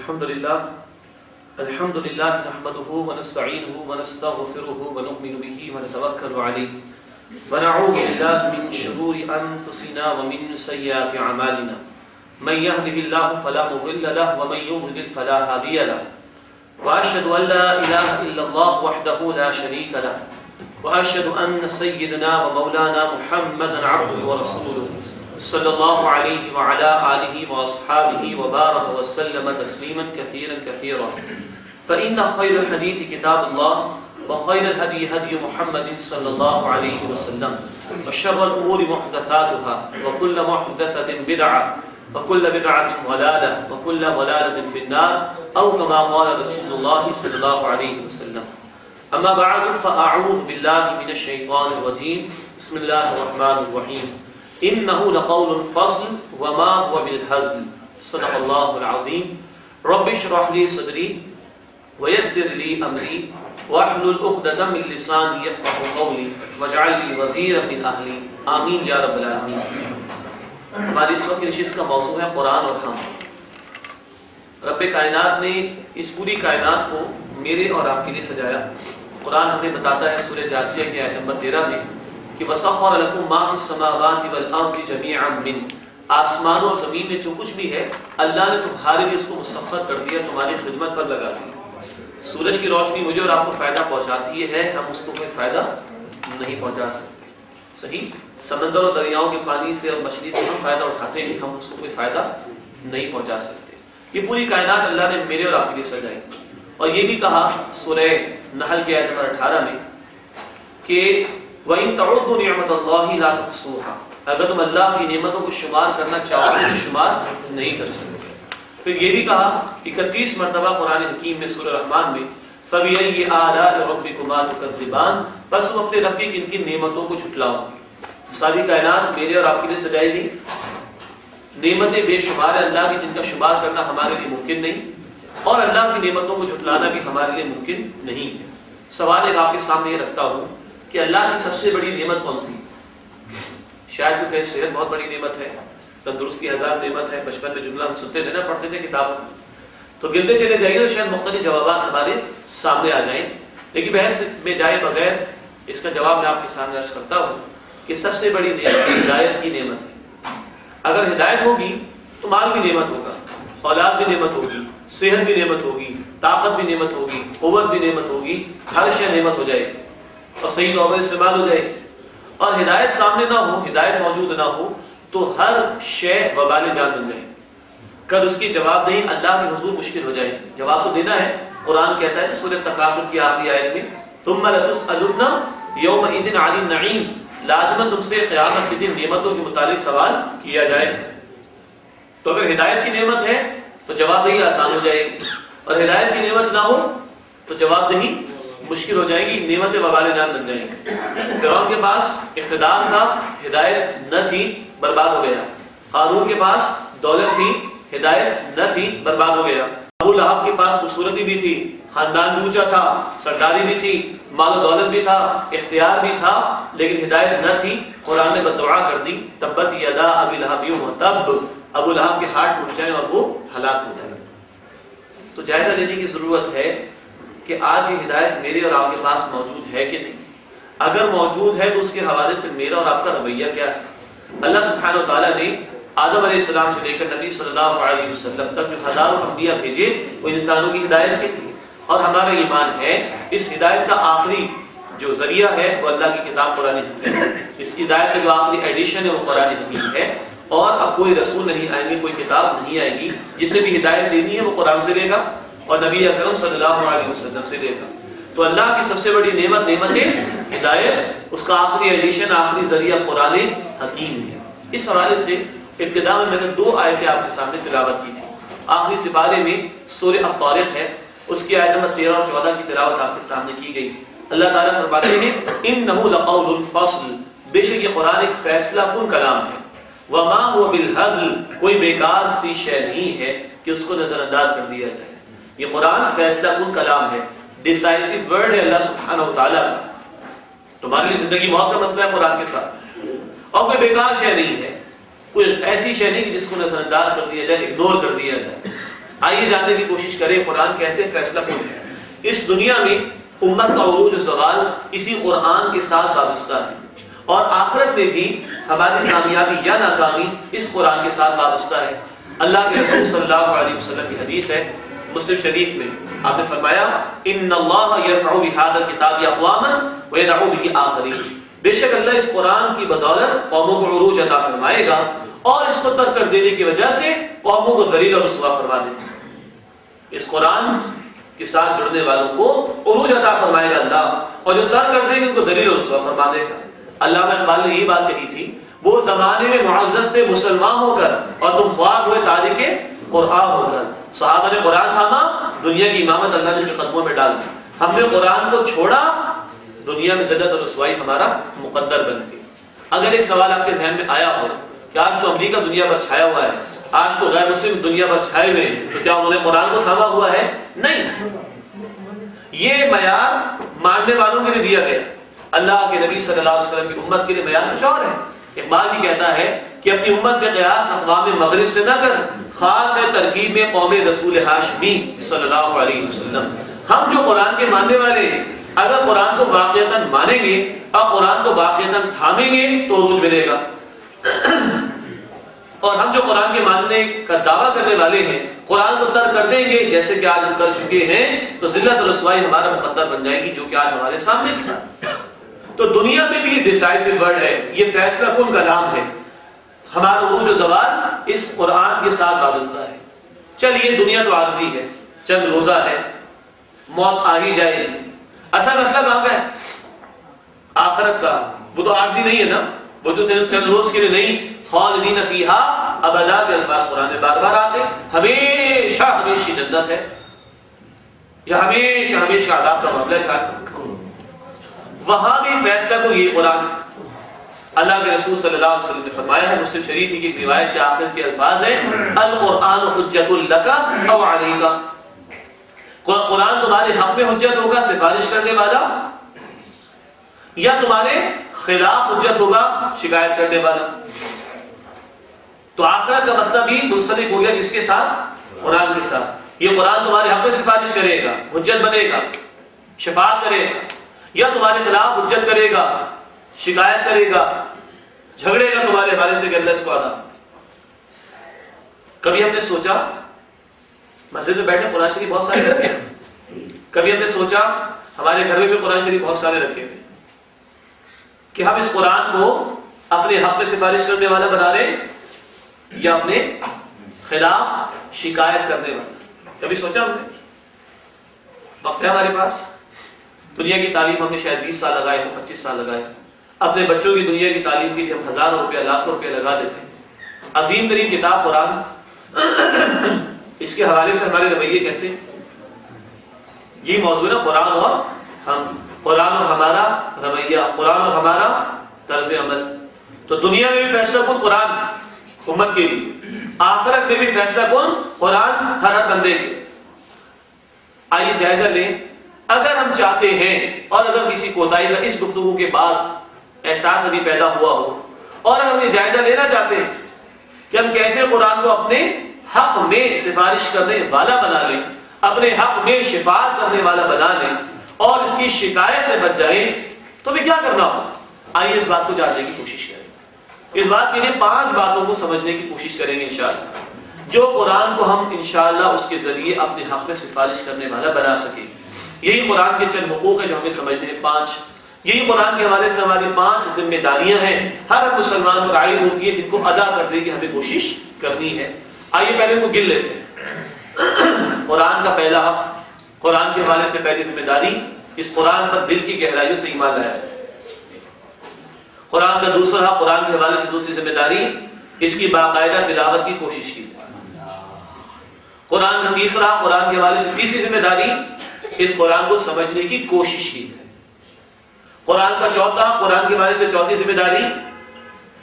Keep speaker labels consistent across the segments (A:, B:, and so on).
A: الحمد لله نحمده ونستعينه ونستغفره ونؤمن به ونتوكل عليه ونعوذ بالله من شرور أنفسنا ومن سيئات أعمالنا من يهده الله فلا مضل له ومن يضلل فلا هادي له وأشهد أن لا إله إلا الله وحده لا شريك له وأشهد أن سيدنا ومولانا محمدا عبده ورسوله صلى الله عليه وعلى آله وأصحابه وبارك وسلم تسليما كثيرا كثيرا فإن خير الحديث كتاب الله وخير الهدي هدي محمد صلى الله عليه وسلم وشر الأمور محدثاتها وكل محدثة بدعة وكل بدعة ضلالة وكل ضلالة في النار أو كما قال رسول الله صلى الله عليه وسلم. أما بعد فأعوذ بالله من الشيطان الرجيم. بسم الله الرحمن الرحيم. إنه لقول فصل وما هو بالهزل. صدق الله العظيم. رب اشرح لي صدري ويسر لي أمري واحلل عقدة من لساني يفقهوا قولي واجعل لي وزيرا من أهلي. آمين یا رب العالمین. ہماری اس وقت کی نشست کا موضوع ہے قرآن اور ہم. رب کائنات نے اس پوری کائنات کو میرے اور آپ کے لیے سجایا. قرآن ہمیں بتاتا ہے سورہ جاثیہ کی آیت نمبر 13 میں کہ وَسَخَّرَ لَكُم مَّا فِي السَّمَاوَاتِ وَالْأَرْضِ جَمِيعًا مِّنْهُ. آسمانوں اور زمین میں جو کچھ بھی ہے اللہ نے تمہارے لیے اس کو مسخر کر دیا, تمہاری خدمت پر لگا دیا. سورج کی روشنی مجھے اور آپ کو فائدہ پہنچاتی ہے, ہم اس کو کوئی فائدہ نہیں پہنچا سکتے. صحیح, سمندر اور دریاؤں کے پانی سے اور مچھلی سے ہم فائدہ اٹھاتے ہیں, ہم اس کو کوئی فائدہ نہیں پہنچا سکتے. یہ پوری کائنات اللہ نے میرے اور آپ کے لیے سجائی. اور یہ بھی کہا سورہ نحل کی آیت نمبر 18 میں کہ وَإِن تَعُدُّوا نِعْمَتَ اللَّهِ لَا تُحْصُوهَا. اگر تم اللہ کی نعمتوں کو شمار کرنا چاہو تو شمار نہیں کر سکتے. پھر یہ بھی کہا 31 مرتبہ قرآن حکیم میں سورہ رحمان میں فَبِأَيِّ آلَاءِ رَبِّكُمَا تُكَذِّبَانِ. بس تم اپنے رب کی کن کن نعمتوں کو جھٹلاؤ. ساری کائنات میرے اور آپ کے لیے سجائی گئی. نعمتیں بے شمار ہے اللہ کی, جن کا شمار کرنا ہمارے لیے ممکن نہیں, اور اللہ کی نعمتوں کو جھٹلانا بھی ہمارے لیے ممکن نہیں ہے. سوال ایک آپ کے سامنے یہ رکھتا ہوں کہ اللہ کی سب سے بڑی نعمت کون سی؟ شاید کوئی صحت بہت بڑی نعمت ہے, تندرستی ہزار نعمت ہے. بچپن میں جملہ ہم سنتے تھے نا, پڑھتے تھے کتابوں میں, تو گنتے چلے جائیے تو شاید مختلف جوابات ہمارے سامنے آ جائیں. لیکن بحث میں جائے بغیر اس کا جواب میں آپ کے سامنے عرض کرتا ہوں کہ سب سے بڑی نعمت ہدایت کی نعمت ہے. اگر ہدایت ہوگی تو مال بھی نعمت ہوگا, اولاد بھی نعمت ہوگی, صحت بھی نعمت ہوگی, طاقت بھی نعمت ہوگی, قوت بھی نعمت ہوگی, ہر شے نعمت ہو جائے اور صحیح طور پر استعمال ہو جائے. اور ہدایت سامنے نہ ہو, ہدایت موجود نہ ہو تو ہر شے وبال جان بن جائے. کل اس کی جواب دہی اللہ کے حضور مشکل ہو جائے. جواب تو دینا ہے. قرآن کہتا ہے سورہ تکاثر کی آخری آیت میں ثُمَّ لَتُسْأَلُنَّ يَوْمَئِذٍ عَنِ النَّعِيمِ. لازماً تم سے قیامت کے دن نعمتوں کے متعلق سوال کیا جائے. تو اگر ہدایت کی نعمت ہے تو جواب دہی آسان ہو جائے گی, اور ہدایت کی نعمت نہ ہو تو جواب دہی مشکل ہو جائے گی, نعمتیں وبال جان بن جائیں گی. فرعون کے پاس اقتدار تھا, ہدایت نہ تھی, برباد ہو گیا. قارون کے پاس دولت تھی, ہدایت نہ تھی, برباد ہو گیا. ابو لہب کے پاس خوبصورتی بھی تھی, خاندان بھی اونچا تھا, سرداری بھی تھی, مال و دولت بھی تھا, اختیار بھی تھا, لیکن ہدایت نہ تھی. قرآن نے بددعا کر دی تبت یدا ابی لہب وتب. ابو لہب کے ہاتھ ٹوٹ جائیں اور وہ ہلاک ہو جائے. تو جائزہ لینے کی ضرورت ہے کہ آج یہ ہدایت میرے اور آپ کے پاس موجود ہے کہ نہیں. اگر موجود ہے تو اس کے حوالے سے میرا اور آپ کا رویہ کیا ہے. اللہ سبحانہ و تعالیٰ نے آدم علیہ السلام سے لے کر نبی صلی اللہ علیہ وسلم تک جو ہزاروں انبیاء بھیجے وہ انسانوں کی ہدایت کے لیے. اور ہمارا ایمان ہے اس ہدایت کا آخری جو ذریعہ ہے وہ اللہ کی کتاب قرآن حکیم ہے. اس کی ہدایت کا جو آخری ایڈیشن ہے وہ قرآن حکیم ہے. اور اب کوئی رسول نہیں آئیں گے, کوئی کتاب نہیں آئے گی. جسے بھی ہدایت دینی ہے وہ قرآن سے لے گا اور نبی اکرم صلی اللہ علیہ وسلم سے لے گا. تو اللہ کی سب سے بڑی نعمت ہدایت, اس کا آخری ایڈیشن, آخری ذریعہ قرآن حکیم ہے. اس حوالے سے ابتدا میں نے 2 آیتیں آپ کے سامنے تلاوت کی تھی. آخری سپارے میں سورہ الطارق ہے, اس کی آیت نمبر 13 اور 14 کی تلاوت آپ کے سامنے کی گئی. اللہ تعالیٰ فرماتے ہیں انہ لقول فصل. بے شک یہ قرآن ایک فیصلہ کن کلام ہے. وما هو بالهزل. کوئی بیکار سی شے نہیں ہے کہ اس کو نظر انداز کر دیا جائے. یہ قرآن فیصلہ کن کلام ہے, ڈیسائسو ورڈ ہے اللہ سبحانہ و تعالیٰ کا. تمہاری لیے زندگی موت کا مسئلہ ہے قرآن کے ساتھ. اور کوئی بیکار شے نہیں ہے, کوئی ایسی شے نہیں کہ جس کو نظر انداز کر دیا جائے, اگنور کر دیا جائے. آئیے جاننے کی کوشش کریں قرآن کیسے فیصلہ کن ہے۔ اس دنیا میں امت کا عروج و زوال اسی قرآن کے ساتھ وابستہ ہے، اور آخرت میں بھی ہماری کامیابی یا ناکامی اس قرآن کے ساتھ وابستہ ہے۔ اللہ کے رسول صلی اللہ علیہ وسلم کی حدیث ہے مسلم شریف میں، آپ نے فرمایا ان اللہ یرفع بہذا الکتاب اقواما ویدع به آخرین، بے شک اللہ اس قرآن کی بدولت قوموں کو عروج عطا فرمائے گا اور اس کو ترک کر دینے کی وجہ سے قوموں کو ذلیل اور رسوا فرما دے گا۔ اس قرآن کے ساتھ جڑنے والوں کو عروج عطا فرمائے گا اللہ، اور جو ترک کر دیں گے ان کو ذلیل اور رسوا فرما دے گا۔ علامہ اقبال نے یہ بات کہی تھی، وہ زمانے میں معزز سے مسلمان ہو کر اور تم خواب ہوئے تاریخ قرآن ہو کر۔ صحابہ نے قرآن تھاما، دنیا کی امامت اللہ نے جو قدموں میں ڈال دی۔ ہم نے قرآن کو چھوڑا، دنیا میں ذلت اور رسوائی ہمارا مقدر بن گئی۔ اگر ایک سوال آپ کے ذہن میں آیا ہو کہ آج تو امریکہ دنیا پر چھایا ہوا ہے، آج تو غیر مسلم دنیا پر چھائے ہوئے ہیں، تو کیا انہوں نے قرآن کو تھاما ہوا ہے؟ نہیں، یہ معیار ماننے والوں کے لیے دیا گیا، اللہ کے نبی صلی اللہ علیہ وسلم کی امت کے لیے معیار کچھ اور ہے۔ اقبال بھی کہتا ہے کہ اپنی امت کا قیاس اقوام مغرب سے نہ کر، خاص ہے ترکیب میں قوم رسول ہاشمی صلی اللہ علیہ وسلم۔ ہم جو قرآن کے ماننے والے ہیں، اگر قرآن کو واقعتاً مانیں گے اور قرآن کو واقعتاً تھامیں گے تو عروج ملے گا، اور ہم جو قرآن کے ماننے کا دعویٰ کرنے والے ہیں، قرآن کو ترک کر دیں گے جیسے کہ آج ہم کر چکے ہیں، تو ذلت اور رسوائی ہمارا مقدر بن جائے گی، جو کہ آج ہمارے سامنے تھا۔ تو دنیا میں بھی یہ ڈیسائسو ورڈ ہے، یہ فیصلہ کن کلام ہے، ہمارا عروج و زوال اس قرآن کے ساتھ وابستہ ہے۔ چلیے دنیا تو عارضی ہے، چند روزہ ہے، موت آ ہی جائے گی، اصل مسئلہ کہاں کا ہے؟ آخرت کا، وہ تو عارضی نہیں ہے نا، وہ تو چند روز کے لیے نہیں، خالدین فیہا ابدا کے الفاظ قرآن میں بار بار آتے، ہمیشہ ہمیشہ جنت ہے یا ہمیشہ ہمیشہ عذاب کا معاملہ ہے۔ وہاں بھی فیصلہ کو یہ قرآن، اللہ کے رسول صلی اللہ علیہ وسلم نے فرمایا ہے، مسلم شریف کی ایک روایت کے آخر کے الفاظ ہیں القرآن حجت لک او علیک، قرآن تمہارے حق میں حجت ہوگا، سفارش کرنے والا، یا تمہارے خلاف حجت ہوگا، شکایت کرنے والا۔ تو آخرت کا مسئلہ بھی منسلک ہو گیا کس کے ساتھ؟ قرآن کے ساتھ۔ یہ قرآن تمہارے حق میں سفارش کرے گا، حجت بنے گا، شفاعت کرے گا، یا تمہارے خلاف حجت کرے گا، شکایت کرے گا، جھگڑے گا تمہارے حوالے سے کہ اللہ اس کو آدھا۔ کبھی ہم نے سوچا مسجد میں بیٹھے قرآن شریف بہت سارے رکھے ہیں، کبھی ہم نے سوچا ہمارے گھر میں بھی قرآن شریف بہت سارے رکھے ہیں کہ ہم اس قرآن کو اپنے حق میں سفارش کرنے والا بنا لیں یا اپنے خلاف شکایت کرنے والا؟ کبھی سوچا ہم نے؟ وقت ہے ہمارے پاس، دنیا کی تعلیم ہم نے شاید 20 سال لگائے ہوں، 25 سال لگائے، اپنے بچوں کی دنیا کی تعلیم کے لیے ہم ہزاروں روپیہ لاکھوں روپیہ لگا دیتے ہیں۔ عظیم ترین کتاب قرآن، اس کے حوالے سے ہمارے رویے کیسے؟ یہی موضوع ہے، قرآن اور ہم، قرآن اور ہمارا رویہ، قرآن اور ہمارا طرز عمل۔ تو دنیا میں بھی فیصلہ کن قرآن امت کے لیے، آخرت میں بھی فیصلہ کن قرآن ہر بندے کے۔ آئیے جائزہ لیں، اگر ہم چاہتے ہیں اور اگر کسی کوتاہی کا اس گفتگو کے بعد احساس ابھی پیدا ہوا ہو، اور اگر ہم یہ جائزہ لینا چاہتے ہیں کہ ہم کیسے قرآن کو اپنے حق میں سفارش کرنے والا بنا لیں، اپنے حق میں شفاعت کرنے والا بنا لیں اور اس کی شکایت سے بچ جائیں، تو بھی کیا کرنا ہوگا؟ آئیے اس بات کو جاننے کی کوشش کریں۔ اس بات کے لیے 5 باتوں کو سمجھنے کی کوشش کریں گے انشاءاللہ، جو قرآن کو ہم انشاءاللہ اس کے ذریعے اپنے حق میں سفارش کرنے والا بنا سکیں۔ یہی قرآن کے چند حقوق ہیں جو ہمیں سمجھنے ہیں 5، یہی قرآن کے حوالے سے ہماری 5 ذمہ داریاں ہیں، ہر مسلمان پر عائد ہوتی ہے، جن کو ادا کرنے کی ہمیں کوشش کرنی ہے۔ آئیے پہلے ان کو گن لیتے ہیں۔ قرآن کا پہلا حق، قرآن کے حوالے سے پہلی ذمہ داری، اس قرآن پر دل کی گہرائیوں سے ایمان لایا ہے۔ قرآن کا دوسرا حق، قرآن کے حوالے سے دوسری ذمہ داری، اس کی باقاعدہ تلاوت کی کوشش کی۔ قرآن کا تیسرا حق، قرآن کے حوالے سے تیسری ذمہ داری، اس قرآن کو سمجھنے کی کوشش کی ہے۔ قرآن کا چوتھا حق، قرآن کے حوالے سے چوتھی ذمہ داری،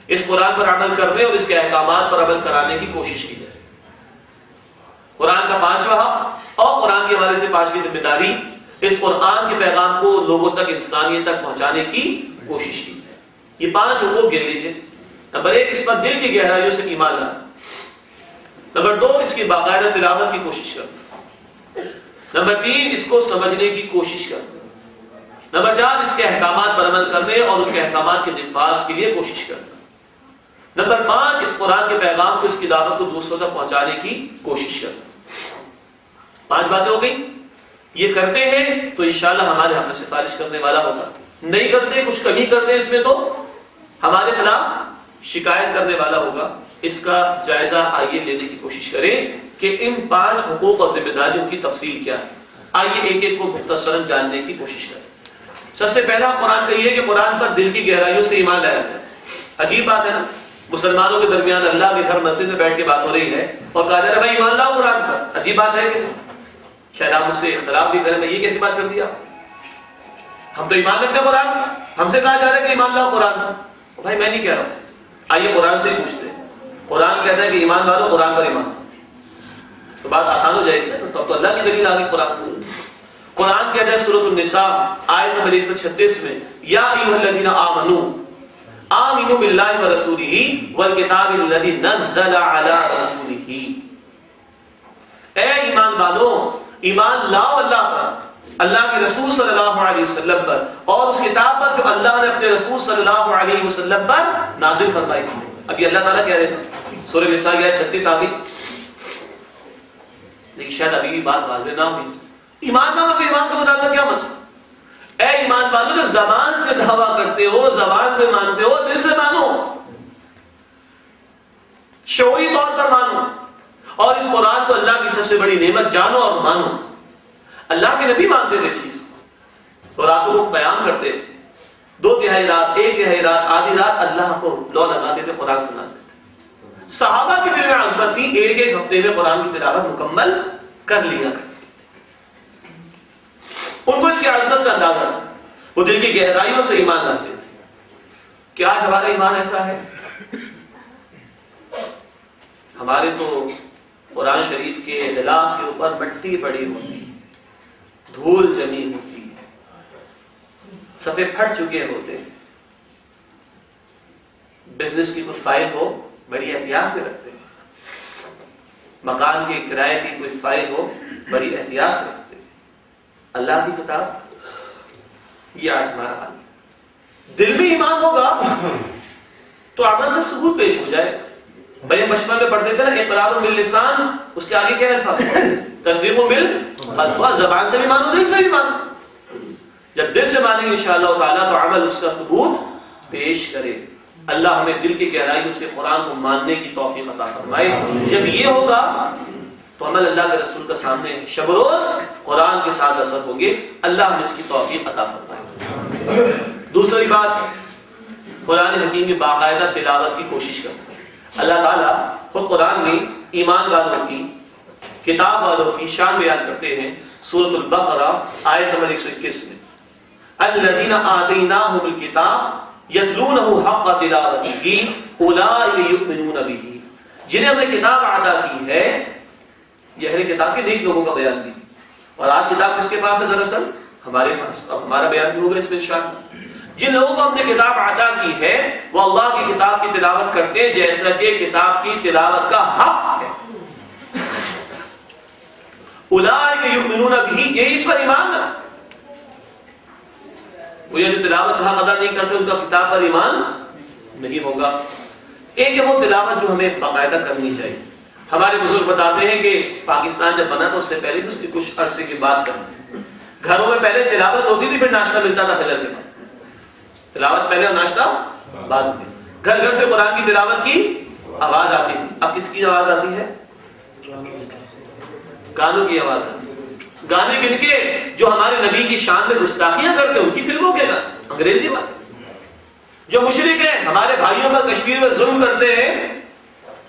A: اس قرآن پر عمل کرنے اور اس کے احکامات پر عمل کرانے کی کوشش کی جائے۔ قرآن کا 5واں حق اور قرآن کے حوالے سے 5ویں ذمہ داری، اس قرآن کے پیغام کو لوگوں تک، انسانیت تک پہنچانے کی کوشش کی جائے۔ یہ 5 حقوق گن لیجیے۔ نمبر 1، اس پر دل کی گہرائیوں سے ایمان لانا۔ نمبر 2 اس کی باقاعدہ تلاوت کی کوشش کرنا. نمبر 3 اس کو سمجھنے کی کوشش کرنا. نمبر 4 اس کے احکامات پر عمل کرنے اور اس کے احکامات کے نفاذ کے لیے کوشش کرنا. نمبر 5 اس قرآن کے پیغام کو، اس کی دعوت کو دوسروں تک پہنچانے کی کوشش کرنا. 5 باتیں ہو گئی. یہ کرتے ہیں تو انشاءاللہ ہمارے حق میں سفارش کرنے والا ہوگا. نہیں کرتے، کچھ کمی کرتے اس میں، تو ہمارے خلاف شکایت کرنے والا ہوگا. اس کا جائزہ آئیے لینے کی کوشش کریں کہ ان 5 حقوق اور ذمہ داریوں کی تفصیل کیا ہے. آئیے ایک ایک کو مختصراً جاننے کی کوشش کریں. سب سے پہلا قرآن کا یہ ہے کہ قرآن پر دل کی گہرائیوں سے ایمان لایا جائے. عجیب بات ہے نا، مسلمانوں کے درمیان اللہ کے گھر مسجد میں بیٹھ کے بات ہو رہی ہے اور کہا جا رہا ہے بھائی ایمان لاؤ قرآن پر. عجیب بات ہے کہ شاید آپ مجھ سے اختلاف بھی کریں، میں یہ کیسی بات کر دیا؟ ہم تو ایمان رکھتے ہیں قرآن، ہم سے کہا جا رہا ہے کہ ایمان لاؤ قرآن پر. بھائی میں نہیں کہہ رہا ہوں، آئیے قرآن سے ہی پوچھتے ہیں. قرآن کہتا ہے کہ ایمان والو قرآن پر ایمان، تو بات آسان ہو جائے گی. تو اللہ کی دلیل آ گئی قرآن سے. قرآن کہتا ہے سورۃ النساء آیت نمبر 136 میں، یا ایھا الذین آمنوا آمنوا باللہ ورسولہ والکتاب الذی نزل علی رسولہ. اے ایمان والو، ایمان لاؤ اللہ پر، اللہ کے رسول صلی اللہ علیہ وسلم پر، اور اس کتاب پر جو اللہ نے اپنے رسول صلی اللہ علیہ وسلم پر نازل فرمائی تھی. ابھی اللہ تعالیٰ کہہ رہے ہیں سورہ نساء کی آیت 36 آ گئی، لیکن شاید ابھی بھی بات واضح نہ ہوئی. ایمان والوں سے ایمان کا مطابق کیا مطلب؟ اے ایمان والوں جو زبان سے دعویٰ کرتے ہو، زبان سے مانتے ہو، دل سے مانو، شعوری طور پر مانو، اور اس قرآن کو اللہ کی سب سے بڑی نعمت جانو اور مانو. اللہ کے نبی مانتے تھے اس چیز اور راتوں کو قیام کرتے تھے. 2 تہائی رات، 1 تہائی رات، آدھی رات اللہ کو لو لگاتے تھے، قرآن سناتے تھے. صحابہ کی دل میں عظمت تھی، ایک ہفتے میں قرآن کی تلاوت مکمل کر لیا کرتے. ان کو اس کی عظمت کا اندازہ تھا، وہ دل کی گہرائیوں سے ایمان لاتے تھے. کیا آج ہمارا ایمان ایسا ہے؟ ہمارے تو قرآن شریف کے غلاف کے اوپر مٹی پڑی ہوتی ہے، دھول جمی ہوتی ہے، صفحے پھٹ چکے ہوتے ہیں. بزنس کی کوئی فائل ہو بڑی احتیاط سے رکھتے ہیں، مکان کے کرائے کی کوئی فائل ہو بڑی احتیاط سے رکھتے ہیں. اللہ کی کتاب، یہ آج ہمارا حال ہے. دل میں ایمان ہوگا تو عمل سے ثبوت پیش ہو جائے. بھائی بچپن میں پڑھتے تھے نا اقرار باللسان، اس کے آگے کیا ہے؟ تصدیق بالقلب. زبان سے بھی مانو، دل سے بھی مانو. جب دل سے مانیں گے انشاءاللہ تعالیٰ تو عمل اس کا ثبوت پیش کرے. اللہ ہمیں دل کی گہرائیوں سے قرآن کو ماننے کی توفیق عطا فرمائے. جب یہ ہوگا تو عمل اللہ کے رسول کا سامنے شب و روز قرآن کے ساتھ اثر ہوں گے. اللہ ہمیں اس کی توفیق عطا فرمائے. دوسری بات، قرآن حکیم کی باقاعدہ تلاوت کی کوشش کرنا. اللہ تعالیٰ خود قرآن میں ایمان والوں کی، کتاب والوں کی شان بیان کرتے ہیں. سورۃ البقرہ آیت نمبر 121 میں، الذین آتیناہم الکتاب یتلونہ حق تلاوتہ اولئک یؤمنون بہ. جنہیں ہم نے کتاب عطا کی ہے، یہ اہل کتاب کے نیک لوگوں کا بیان بھی. اور آج کتاب کس کے پاس ہے؟ دراصل ہمارے پاس. اب ہمارا بیان بھی ہوگا اس میں انشاءاللہ. جن لوگوں کو ہم نے کتاب عطا کی ہے وہ اللہ کی کتاب کی تلاوت کرتے ہیں جیسا کہ کتاب کی تلاوت کا حق ہے. اولئک یؤمنون بہ، یہ اس پر ایمان ہے. وہ یہ جو تلاوت کا حق ادا نہیں کرتے ان کا کتاب پر ایمان نہیں ہوگا. ایک ہے وہ تلاوت جو ہمیں باقاعدہ کرنی چاہیے. ہمارے بزرگ بتاتے ہیں کہ پاکستان جب بنا تو اس سے پہلے بھی اس کی کچھ عرصے کی بات کرتے ہیں. گھروں میں پہلے تلاوت ہوتی تھی، پھر ناشتہ ملتا تھا فجر کے بعد. تلاوت پہلے اور ناشتہ بعد میں. گھر گھر سے قرآن کی تلاوت کی آواز آتی تھی. اب کس کی آواز آتی ہے؟ گانوں کی آواز آتی ہے. گانے کن کے؟ جو ہمارے نبی کی شان میں گستاخیاں کرتے ہیں ان کی فلموں کے گانے، انگریزی بات. جو مشرک ہیں، ہمارے بھائیوں پر کشمیر میں ظلم کرتے ہیں،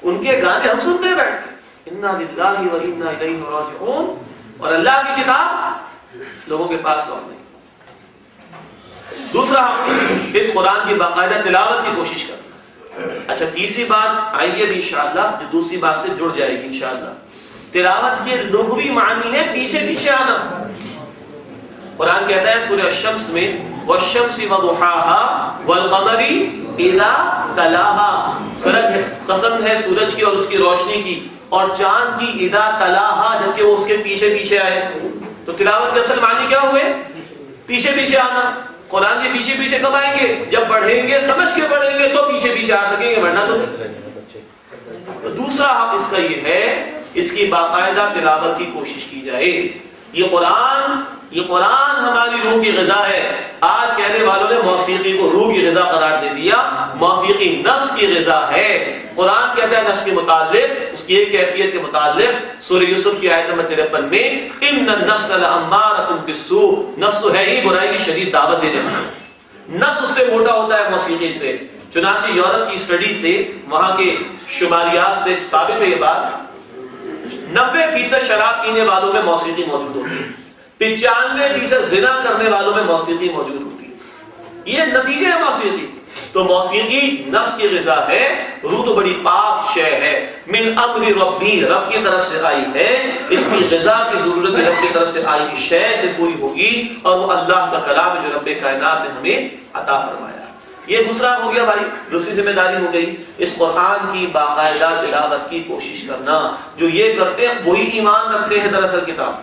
A: ان کے گانے ہم سنتے ہیں بیٹھ کے. انا للہ و انا الیہ راجعون. اور اللہ کی کتاب لوگوں کے پاس اور نہیں. دوسرا، اس قرآن کی باقاعدہ تلاوت کی کوشش کرنا. اچھا، تیسری بات آئیے بھی انشاءاللہ جو دوسری بات سے جڑ جائے گی انشاءاللہ. تلاوت کے لغوی معنی ہے پیچھے پیچھے آنا. قرآن کہتا ہے سورہ الشمس میں، والشمس وضحاها والقمر اذا تلاها. قسم ہے سورج کی اور اس کی روشنی کی اور چاند کی اذا تلاہا جبکہ وہ اس کے پیچھے پیچھے آئے. تو تلاوت کے اصل معنی کیا ہوئے؟ پیچھے پیچھے آنا. قرآن کے پیچھے پیچھے کب آئیں گے؟ جب پڑھیں گے، سمجھ کے پڑھیں گے تو پیچھے پیچھے آ سکیں گے، ورنہ تو. دوسرا حق اس کا یہ ہے اس کی باقاعدہ تلاوت کی کوشش کی جائے. یہ قرآن ہماری روح کی غذا ہے. آج کہنے والوں نے موسیقی کو روح کی غذا قرار دے دیا. موسیقی نفس کی غذا ہے. قرآن کہتا ہے نفس کے متعلق، اس کی ایک کیفیت کے متعلق سورہ یوسف کی آیت نمبر 53 میں ان النفس لامارۃ بالسوء، نفس تو ہے ہی برائی کی شدید دعوت دینے والا. نفس اس سے موٹا ہوتا ہے موسیقی سے. چنانچہ یورپ کی اسٹڈی سے، وہاں کے شماریات سے ثابت ہے یہ بات. 90% شراب پینے والوں میں موسیقی موجود ہوتی ہے، 95% زنا کرنے والوں میں موسیقی موجود ہوتی ہے. یہ نتیجے ہے موسیقی. تو موسیقی نفس کی غذا ہے. روح تو بڑی پاک شے ہے. من امر ربی، رب کی طرف سے آئی ہے. اس کی غذا کی ضرورت رب کی طرف سے آئی کی شے سے پوری ہوگی، اور وہ اللہ کا کلام جو رب کائنات نے ہمیں عطا فرمایا. یہ دوسرا ہو گیا بھائی، دوسری ذمہ داری ہو گئی اس قرآن کی باقاعدہ تلاوت کی کوشش کرنا. جو یہ کرتے ہیں وہی ایمان رکھتے ہیں دراصل کتاب.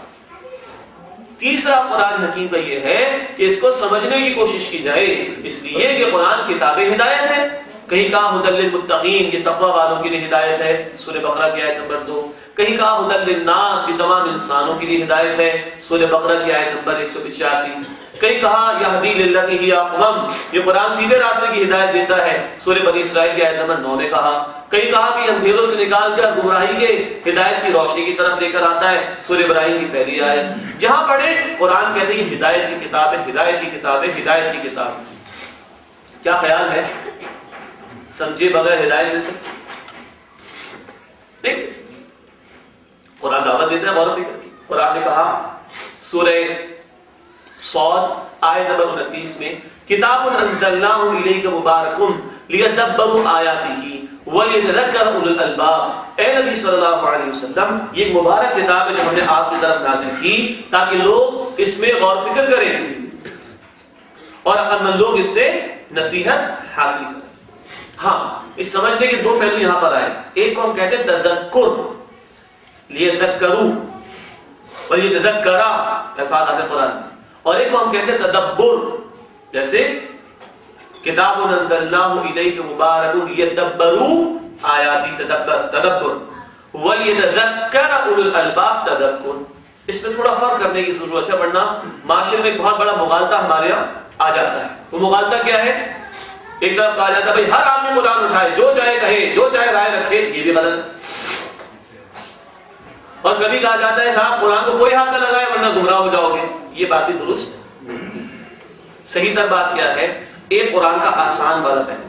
A: تیسرا قرآن حکیم کا یہ ہے کہ اس کو سمجھنے کی کوشش کی جائے، اس لیے کہ قرآن کتاب ہدایت ہے. کہیں کہا ھدی للمتقین، یہ تقوی والوں کے لیے ہدایت ہے، سورہ بقرہ کی آیت نمبر 2. کہیں کہا ھدی للناس، یہ تمام انسانوں کے لیے ہدایت ہے، سورہ بقرہ کی آیت نمبر 185. کہیں کہا یہدی للتی ہی اقوم، یہ قرآن سیدھے راستے کی ہدایت دیتا ہے، سورہ بنی اسرائیل کی آیت نمبر 9 نے کہا. کہیں کہا کہ اندھیروں سے نکال کر گمراہی کے ہدایت کی روشنی کی طرف لے کر آتا ہے، سورہ ابراہیم کی پہلی آیت. جہاں پڑھے قرآن کہتے ہیں ہدایت کی کتاب ہے، ہدایت کی کتاب ہے، ہدایت کی کتاب. کیا خیال ہے؟ سمجھے بغیر ہدایت مل سکتی؟ دیکھ قرآن دعوت دیتا ہے غور فکر کی. قرآن نے کہا سورہ صاد آیت نمبر 29 میں کتاب انزلناہ الیک مبارک لیدبروا آیاتہ وَلِيَتَذَكَّرَ أُولُو الْأَلْبَابِ. اے نبی صلی اللہ علیہ وسلم، یہ ایک مبارک کتاب ہے جو ہم نے آپ کی طرف نازل کی تاکہ لوگ اس میں غور فکر کریں اور عقل مند لوگ اس سے نصیحت حاصل کریں. ہاں، اس سمجھنے کے دو پہلو یہاں پر آئے. ایک کو ہم کہتے ہیں تذکر، لیذکروا وَلِيَتَذَكَّرَ الفاظ آتے قرآن، اور ایک کو ہم کہتے ہیں تدبر. جیسے کتاب انزلناہ الیک مبارک لیدبروا آیاتی، تدبر، ولیتذکر اولو الالباب، تذکر. اس میں تھوڑا فرق کرنے کی ضرورت ہے، ورنہ معاشرے میں ایک بہت بڑا مغالطہ ہمارے یہاں آ جاتا ہے. وہ مغالطہ کیا ہے؟ ایک طرف کہا جاتا ہے بھائی ہر آدمی قرآن اٹھائے، جو چاہے کہے، جو چاہے رائے رکھے، یہ بھی غلط ہے. اور کبھی کہا جاتا ہے صاحب قرآن کو کوئی ہاتھ نہ لگائے ورنہ گمراہ ہو جاؤ گے. یہ بات بھی درست. صحیح تر بات کیا ہے؟ ایک قرآن کا آسان والا پہلو،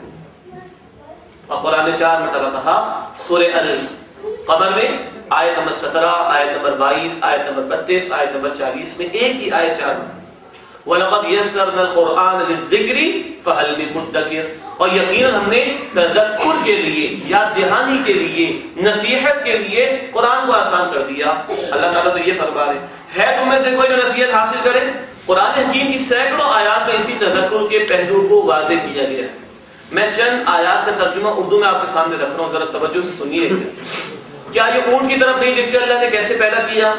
A: اور قرآن نے 4 مرتبہ کہا سورہ القمر میں آیت نمبر 17، آیت نمبر 22، آیت نمبر 32، آیت نمبر 40 میں ایک ہی آیت 4 مرتبہ. وَلَقَدْ يَسَّرْنَا الْقُرْآنَ لِلذِّكْرِ فَهَلْ مِن مُدَّكِرٍ. اور یقیناً ہم نے تذکر کے لیے، یاد دہانی کے لیے، نصیحت کے لیے قرآن کو آسان کر دیا. اللہ تعالیٰ تو یہ فرما رہے ہے تم میں سے کوئی جو نصیحت حاصل کرے؟ قرآن حکیم کی سینکڑوں آیات میں اسی تذکر کے پہلو کو واضح کیا گیا ہے. میں چند آیات کا ترجمہ اردو میں آپ کے سامنے رکھ رہا ہوں، ذرا توجہ سے سنیے. کیا یہ اونٹ کی طرف نہیں دیکھتے اللہ نے کیسے پیدا کیا؟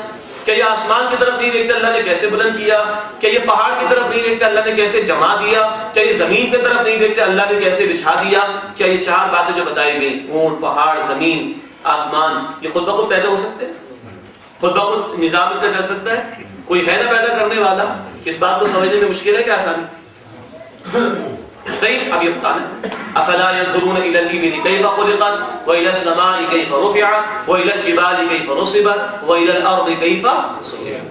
A: کیا یہ آسمان کی طرف نہیں دیکھتے اللہ نے کیسے بلند کیا؟ کیا یہ پہاڑ کی طرف نہیں دیکھتے اللہ نے کیسے جما دیا؟ کیا یہ زمین کی طرف نہیں دیکھتے اللہ نے کیسے بچھا دیا؟ کیا یہ 4 باتیں جو بتائی گئی، اونٹ، پہاڑ، زمین، آسمان، یہ خود بخود پیدا ہو سکتے ہیں؟ خود بخود نظام ان کا چل سکتا ہے؟ کوئی ہے نا پیدا کرنے والا؟ اس بات کو سمجھنے میں مشکل ہے کہ آسانی؟ صحیح. اب یہ بتانا افلا ينظرون الى الابل كيف خلقت والى السماء كيف رفعت والى الجبال كيف نصبت والى الارض كيف سطحت.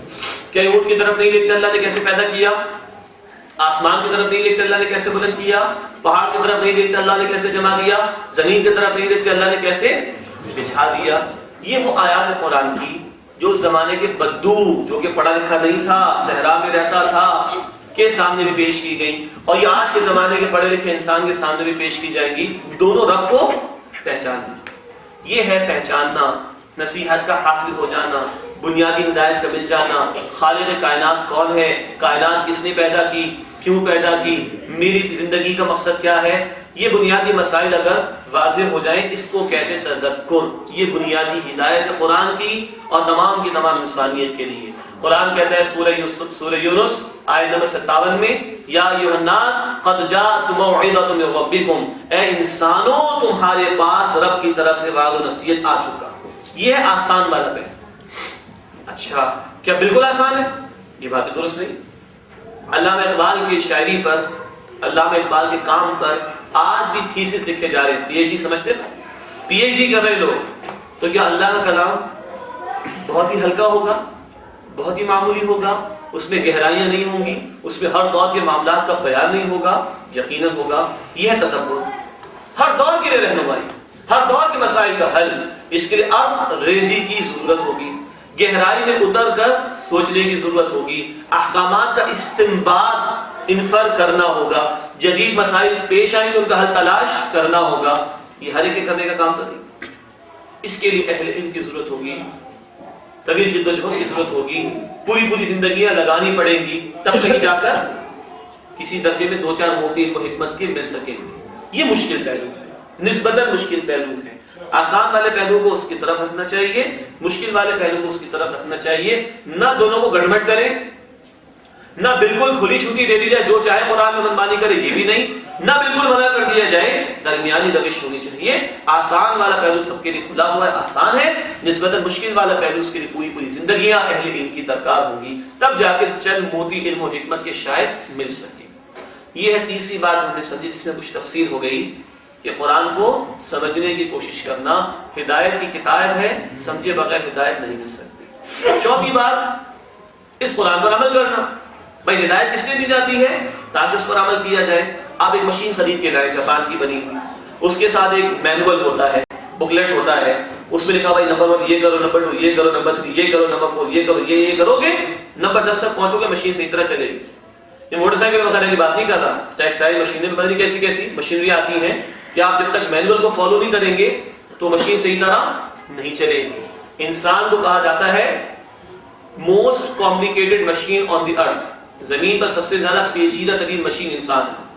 A: کیا اونٹ کی طرف نہیں دیکھتے اللہ نے کیسے پیدا کیا؟ آسمان کی طرف نہیں دیکھتے اللہ نے کیسے بلند کیا؟ پہاڑ کی طرف نہیں دیکھتے اللہ نے کیسے جما دیا؟ زمین کی طرف نہیں دیکھتے اللہ نے کیسے بچھا دیا؟ یہ وہ آیات قرآن کی جو زمانے کے بدو، جو کہ پڑھا لکھا نہیں تھا، صحرا میں رہتا تھا، کے سامنے بھی پیش کی گئی، اور یہ آج کے زمانے کے پڑھے لکھے انسان کے سامنے بھی پیش کی جائیں گی. دونوں رب کو پہچاننا، یہ ہے پہچاننا، نصیحت کا حاصل ہو جانا، بنیادی ہدایت کا مل جانا، خالق کائنات کون ہے، کائنات کس نے پیدا کی، کیوں پیدا کی، میری زندگی کا مقصد کیا ہے. یہ بنیادی مسائل اگر واضح ہو جائیں، اس کو کہتے ہیں تذکر. یہ بنیادی ہدایت ہے قرآن کی اور تمام کی تمام انسانیت کے لیے. قرآن کہتا ہے سورہ یونس آیت نمبر 57 میں، یا ایھا الناس قد جاءتکم موعظۃ من ربکم، اے انسانوں تمہارے پاس رب کی طرف سے وعظ و نصیحت آ چکا. یہ ہے آسان والا پہ. اچھا کیا بالکل آسان ہے؟ یہ بات درست نہیں. علامہ اقبال کی شاعری پر، علامہ اقبال کے کام پر آج بھی تھیسس لکھے جا رہے ہیں. پی ایچ ڈی سمجھتے ہیں، پی ایچ ڈی کر رہے لوگ. تو کیا اللہ کا کلام بہت ہی ہلکا ہوگا، بہت ہی معمولی ہوگا، اس میں گہرائیاں نہیں ہوں گی، اس میں ہر دور کے معاملات کا بیان نہیں ہوگا؟ یقیناً ہوگا. یہ ہے تدبر، ہر دور کے لیے رہنمائی، ہر دور کے مسائل کا حل. اس کے لیے ارتھ ریزی کی ضرورت ہوگی، گہرائی میں اتر کر سوچنے کی ضرورت ہوگی، احکامات کا استنباط انفر کرنا ہوگا، جدید مسائل پیش آئیں تو ان کا حل تلاش کرنا ہوگا. یہ ہر ایک کرنے کا کام تو نہیں. اس کے لیے اہل علم کی ضرورت ہوگی، طویل جد و جہد کی ضرورت ہوگی، پوری زندگیاں لگانی پڑیں گی، تب کہیں جا کر کسی درجے میں 2-4 موتی علم و حکمت کے مل سکیں گے. یہ مشکل پہلو ہے، نسبتاً مشکل پہلو ہے. آسان والے پہلو کو اس کی طرف رکھنا چاہیے، مشکل والے پہلو کو اس کی طرف رکھنا چاہیے. نہ دونوں کو گڑبڑ کریں، نہ بالکل کھلی چھٹی دے دی جائے جو چاہے قرآن میں منمانی کرے، یہ بھی نہیں، نہ بالکل منع کر دیا جائے. درمیانی روش ہونی چاہیے. آسان والا پہلو سب کے لیے کھلا ہوا ہے، آسان ہے. نسبتاً مشکل والا پہلو اس کے لیے پوری زندگیاں اہل علم کی درکار ہوگی، تب جا کے چند موتی علم و حکمت کے شاید مل سکے. یہ ہے تیسری بات ہم نے سمجھی، جس میں کچھ تفسیر ہو گئی کہ قرآن کو سمجھنے کی کوشش کرنا ہدایت کی کتاب ہے، سمجھے بغیر ہدایت نہیں مل سکتی. چوتھی بات، اس قرآن پر عمل کرنا. بھائی ہدایت کس لیے دی جاتی ہے؟ تاکہ اس پر عمل کیا جائے. آپ ایک مشین خرید کے لائے جاپان کی بنی ہوئی، اس کے ساتھ ایک مینول ہوتا ہے، بکلیٹ ہوتا ہے، اس میں لکھا بھائی نمبر 1 یہ کرو، نمبر 2 یہ کرو، نمبر 3 یہ کرو، نمبر 4 یہ کرو. یہ کرو گے نمبر 10 تک پہنچو گے، مشین صحیح طرح چلے گی. یہ موٹر سائیکل وغیرہ کی بات نہیں کر رہا، ٹیکسٹائل مشینیں پتہ نہیں کیسی مشینری آتی ہیں کہ آپ جب تک مینول کو فالو نہیں کریں گے تو مشین صحیح طرح نہیں چلے گی. انسان کو کہا جاتا ہے موسٹ کمپلیکیٹڈ مشین آن دی ارتھ. زمین پر سب سے زیادہ پیچیدہ ترین مشین انسان ہے.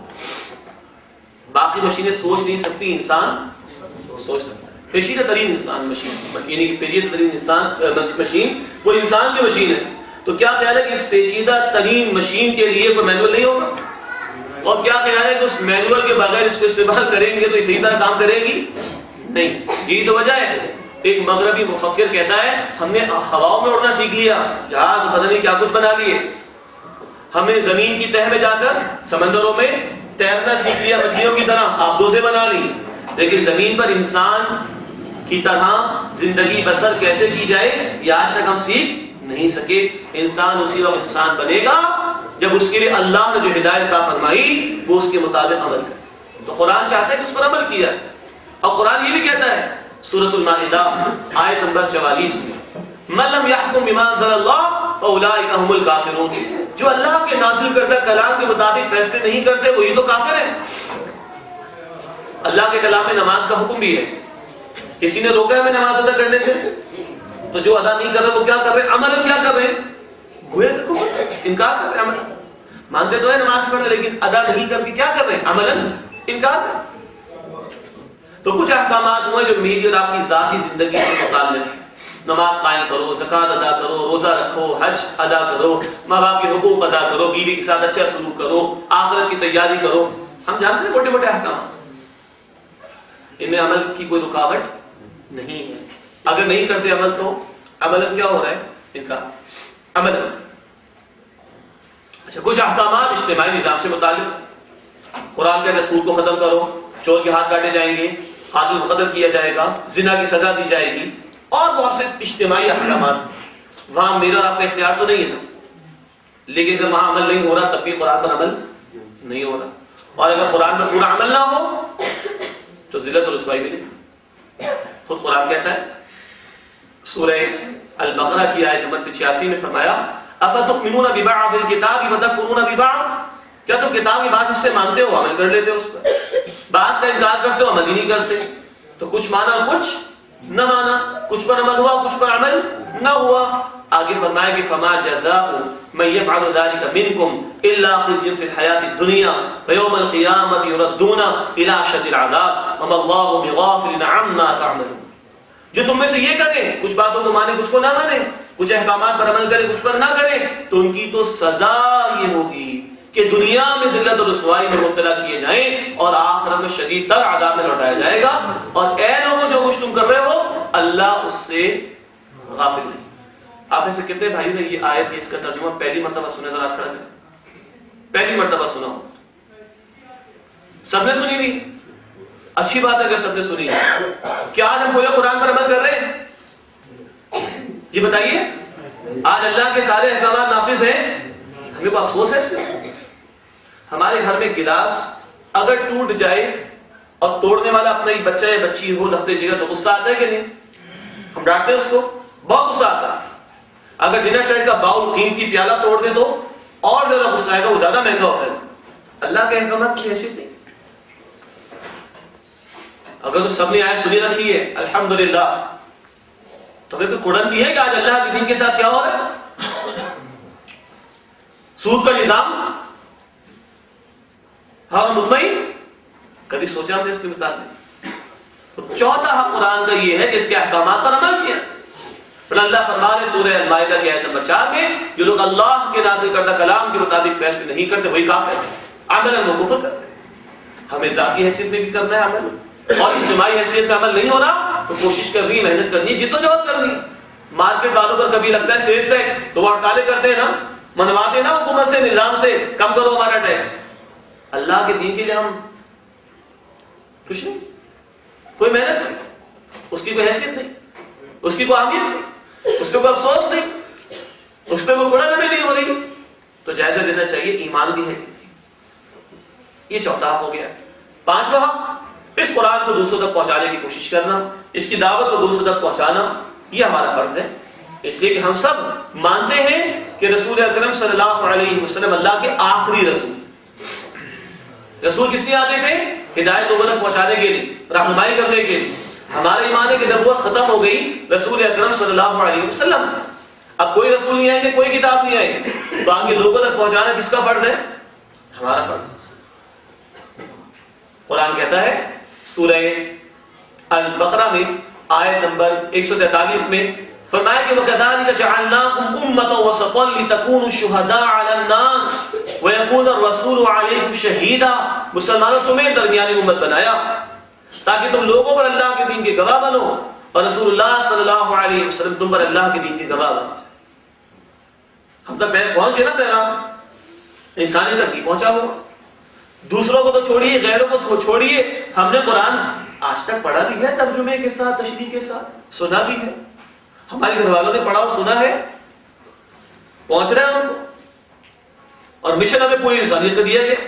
A: باقی مشینیں سوچ نہیں سکتی، انسان سوچ سکتا ہے. پیچیدہ ترین انسان مشین، یعنی کہ پیچیدہ ترین انسان مشین وہ انسان کی مشین ہے. تو کیا خیال ہے کہ اس پیچیدہ ترین مشین کے لیے کوئی مینول نہیں ہوگا؟ اور کیا خیال ہے کہ اس مینول کے بغیر اس کو استعمال کریں گے تو یہ صحیح طرح کام کرے گی؟ نہیں. یہی تو وجہ ہے. ایک مغربی مفکر کہتا ہے ہم نے ہواؤں میں اڑنا سیکھ لیا، جہاز پتہ نہیں کیا کچھ بنا لیے. ہم نے زمین کی تہ میں جا کر سمندروں میں تیرنا سیکھ لیا مچھلیوں کی طرح، آبدوزیں بنا لی. لیکن زمین پر انسان کی طرح زندگی بسر کیسے کی جائے یہ آج تک ہم سیکھ نہیں سکے. انسان اسی وقت انسان بنے گا جب اس کے لیے اللہ نے جو ہدایت کا فرمائی وہ اس کے مطابق عمل کرے. تو قرآن چاہتا ہے کہ اس پر عمل کیا ہے. اور قرآن یہ بھی کہتا ہے سورۃ المائدہ آیت نمبر 44 میں، مَن لَّمْ يَحْكُم بِمَا أَنزَلَ اللَّهُ فَأُولَٰئِكَ هُمُ الْكَافِرُونَ. جو اللہ کے نازل کردہ کلام کے مطابق فیصلے نہیں کرتے وہی تو کافر ہیں. اللہ کے کلام میں نماز کا حکم بھی ہے. کسی نے روکا ہے ہمیں نماز ادا کرنے سے؟ تو جو ادا نہیں کر رہے وہ کیا کر رہے؟ عمل کیا کر رہے؟ گویا انکار کر رہے. عمل مانتے تو ہے نماز پڑھنا، لیکن ادا نہیں کر کے کیا کر رہے ہیں؟ عمل انکار. تو کچھ احکامات ہوئے جو میری اور آپ کی ذاتی زندگی سے متعلق ہیں. نماز قائم کرو، زکوٰۃ ادا کرو، روزہ رکھو، حج ادا کرو، ماں باپ کے حقوق ادا کرو، بیوی کے ساتھ اچھا سلوک کرو، آخرت کی تیاری کرو. ہم جانتے ہیں موٹے موٹے احکامات، ان میں عمل کی کوئی رکاوٹ نہیں ہے. اگر نہیں کرتے عمل تو عمل کیا ہو رہا ہے؟ ان کا عمل. اچھا کچھ احکامات اجتماعی نظام سے متعلق. قرآن کے سود کو ختم کرو، چور کے ہاتھ کاٹے جائیں گے، قاتل کو قتل کیا جائے گا، زنا کی سزا دی جائے گی، اور بہت سے اجتماعی احکامات. وہاں میرا اور آپ کا اختیار تو نہیں ہے نا، لیکن اگر وہاں عمل نہیں ہو رہا تب بھی قرآن پر عمل نہیں ہو رہا. اور اگر قرآن پر پورا عمل نہ ہو تو ذلت اور رسوائی ملے. خود قرآن کہتا ہے سورہ البقرہ کی آیت نمبر 86 میں فرمایا افتؤمنون ببعض الکتاب وتکفرون ببعض. کیا تم کتاب کی بات اس سے مانتے ہو، عمل کر لیتے ہو، اس پر بعض کا انکار کرتے ہو، عمل ہی نہیں کرتے. تو کچھ مانا اور کچھ نہ مانا، کچھ پر عمل ہوا کچھ پر عمل نہ ہوا. آگے فرمایا کہ فما جزاء من يفعل ذلك منكم الا خزي في الحياة الدنيا ويوم القيامة يردون الى اشد العذاب وما اللہ بغافل عما تعملون. جو تم میں سے یہ کریں کچھ باتوں کو مانے کچھ کو نہ مانے، کچھ احکامات پر عمل کرے کچھ پر نہ کرے، تو ان کی تو سزا یہ ہوگی کہ دنیا میں ذلت اور رسوائی میں مبتلا کیے جائیں اور آخرت میں شدید تر عذاب میں لوٹایا جائے گا. اور اے لوگوں جو کچھ تم کر رہے ہو اللہ اس سے غافل نہیں. آپ میں سے کتنے بھائی نے یہ آیت ہے اس کا ترجمہ پہلی مرتبہ سنے؟ ذرا کھڑا کریں. پہلی مرتبہ سنا ہو؟ سب نے سنی نہیں؟ اچھی بات ہے اگر سب نے سنی. کیا آج ہم پورے قرآن پر عمل کر رہے ہیں؟ جی بتائیے. آج اللہ کے سارے احکامات نافذ ہیں؟ ہمیں کو افسوس ہے اس پہ. ہمارے گھر میں گلاس اگر ٹوٹ جائے اور توڑنے والا اپنا ہی بچہ یا بچی ہو لگتے جگہ تو غصہ آتا ہے کہ نہیں؟ ہم ڈانٹتے ہیں اس کو، بہت غصہ آتا ہے. اگر ڈنر سیٹ کا باؤل قیمتی پیالہ توڑ دے تو اور زیادہ غصہ آئے گا، وہ زیادہ مہنگا ہوتا ہے. اللہ کے احکامات کی حیثیت نہیں. اگر تو سب نے آیت سنی رکھی ہے الحمدللہ، تو پھر قرآن بھی ہے کہ آج اللہ کے دین کے ساتھ کیا ہو رہا ہے؟ سود کا نظام. ہاں مطمئن؟ کبھی سوچا ہم نے اس کے مطابق؟ تو چوتھا حق قرآن کا یہ ہے کہ اس کے احکامات پر عمل کیا. پھر اللہ فرما رہے سورہ المائدہ کی آیت نمبر 4 میں جو لوگ اللہ کے نازل کردہ کلام کے مطابق فیصلے نہیں کرتے وہی کافر ہیں، عمل و کفر کرتے ہیں. ہمیں ذاتی حیثیت میں بھی کرنا ہے عمل، اور اجتماعی حیثیت کا عمل نہیں ہو رہا تو کوشش کرنی، محنت کرنی، جدوجہد کرنی. مارکیٹ والوں پر کبھی لگتا ہے سیلز ٹیکس تو وہ ہڑتالیں کرتے ہیں نا، منواتے ہیں نا حکومت سے، نظام سے، کم کرو ہمارا ٹیکس. اللہ کے دین کے لیے ہم کچھ نہیں، کوئی محنت نہیں، اس کی کوئی حیثیت نہیں، اس کی کوئی اہمیت نہیں، اس پہ کوئی افسوس نہیں، اس پہ کوئی گڑا نمی نہیں ہو رہی. تو جائزہ لینا چاہیے ایمان بھی ہے. یہ چوتھا حق ہو گیا. پانچواں حق اس قرآن کو دوسروں تک پہنچانے کی کوشش کرنا، اس کی دعوت کو دوسروں تک پہنچانا، یہ ہمارا فرض ہے. اس لیے کہ ہم سب مانتے ہیں کہ رسول اکرم صلی اللہ علیہ وسلم اللہ کے آخری رسول. رسول کس لیے آتے تھے؟ ہدایت لوگوں تک پہنچانے کے لیے، رہنمائی کرنے کے لیے. ہمارا ایمان ہے کہ نبوت ختم ہو گئی رسول اکرم صلی اللہ علیہ وسلم. اب کوئی رسول نہیں آئیں گے، کوئی کتاب نہیں آئے گی، تو آگے لوگوں تک پہنچانا کس کا فرض ہے؟ ہمارا فرض. قرآن کہتا ہے سورہ البقرہ میں آیت نمبر 143 میں فرمایا کہ وَكَذَلِكَ جَعَلْنَاكُمْ أُمَّةً وَسَطًا لِتَكُونُوا شُهَدَاءَ عَلَى النَّاسِ وَيَكُونَ الرَّسُولُ عَلَيْكُمْ شَهِيدًا. مسلمانوں تمہیں درمیانی امت بنایا تاکہ تم لوگوں پر اللہ کے دین کے گواہ بنو اور رسول اللہ صلی اللہ علیہ وسلم تم پر اللہ کے دین کے گواہ بنو. ہم تک پہنچ گئے نا پیغام، انسانی تک نہیں پہنچا ہوا. دوسروں کو تو چھوڑیے، غیروں کو تو چھوڑیے، ہم نے قرآن آج تک پڑھا بھی ہے ترجمے کے ساتھ، تشریح کے ساتھ، سنا بھی ہے. ہمارے گھر والوں نے پڑھا اور سنا ہے، پہنچ رہے ہیں ان کو. اور مشن ہمیں پوری انسانیت کو دیا گیا.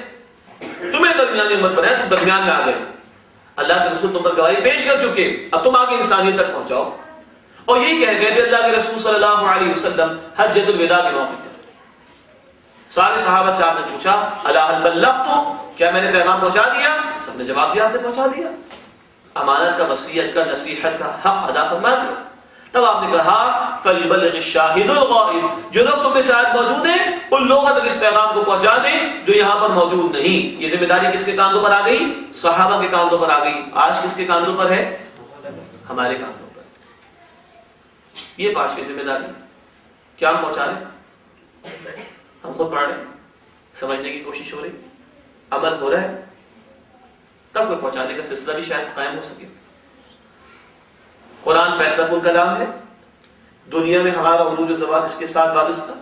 A: تمہیں درمیانی امت بنایا، تم درمیان میں آ گئے. اللہ کے رسول تم پر گواہی پیش کر چکے، اب تم آگے انسانیت تک پہنچاؤ. اور یہی کہہ گئے کہ اللہ کے رسول صلی اللہ علیہ وسلم حجۃ الوداع کے موقع پر سارے صحابہ سے آپ نے پوچھا الا هل بلغت، کیا میں نے پیغام پہنچا دیا؟ سب نے جواب دیا آپ نے پہنچا دیا. امانت کا، وصیت کا، نصیحت کا حق ادا فرما دیا. تب آپ نے کہا فَلْيُبَلِّغِ الشَّاهِدُ الْغَائِبُ، جو لوگ تم میں سے آج موجود ہیں ان لوگوں تک اس پیغام کو پہنچا دیں جو یہاں پر موجود نہیں. یہ ذمہ داری کس کے کاندھوں پر آ گئی؟ صحابہ کے کاندھوں پر آ گئی. آج کس کے کاندھوں پر ہے؟ ہمارے کاندھوں پر. یہ پانچویں ذمہ داری کیا ہم پہنچا رہے ہیں؟ ہم خود پڑھ رہے ہیں، سمجھنے کی کوشش ہو رہی، عمل ہو رہا ہے، تب کوئی پہنچانے کا سلسلہ بھی شاید قائم ہو سکے. قرآن فیصلہ کن کلام ہے. دنیا میں ہمارا عروج و زوال اس کے ساتھ وابستہ،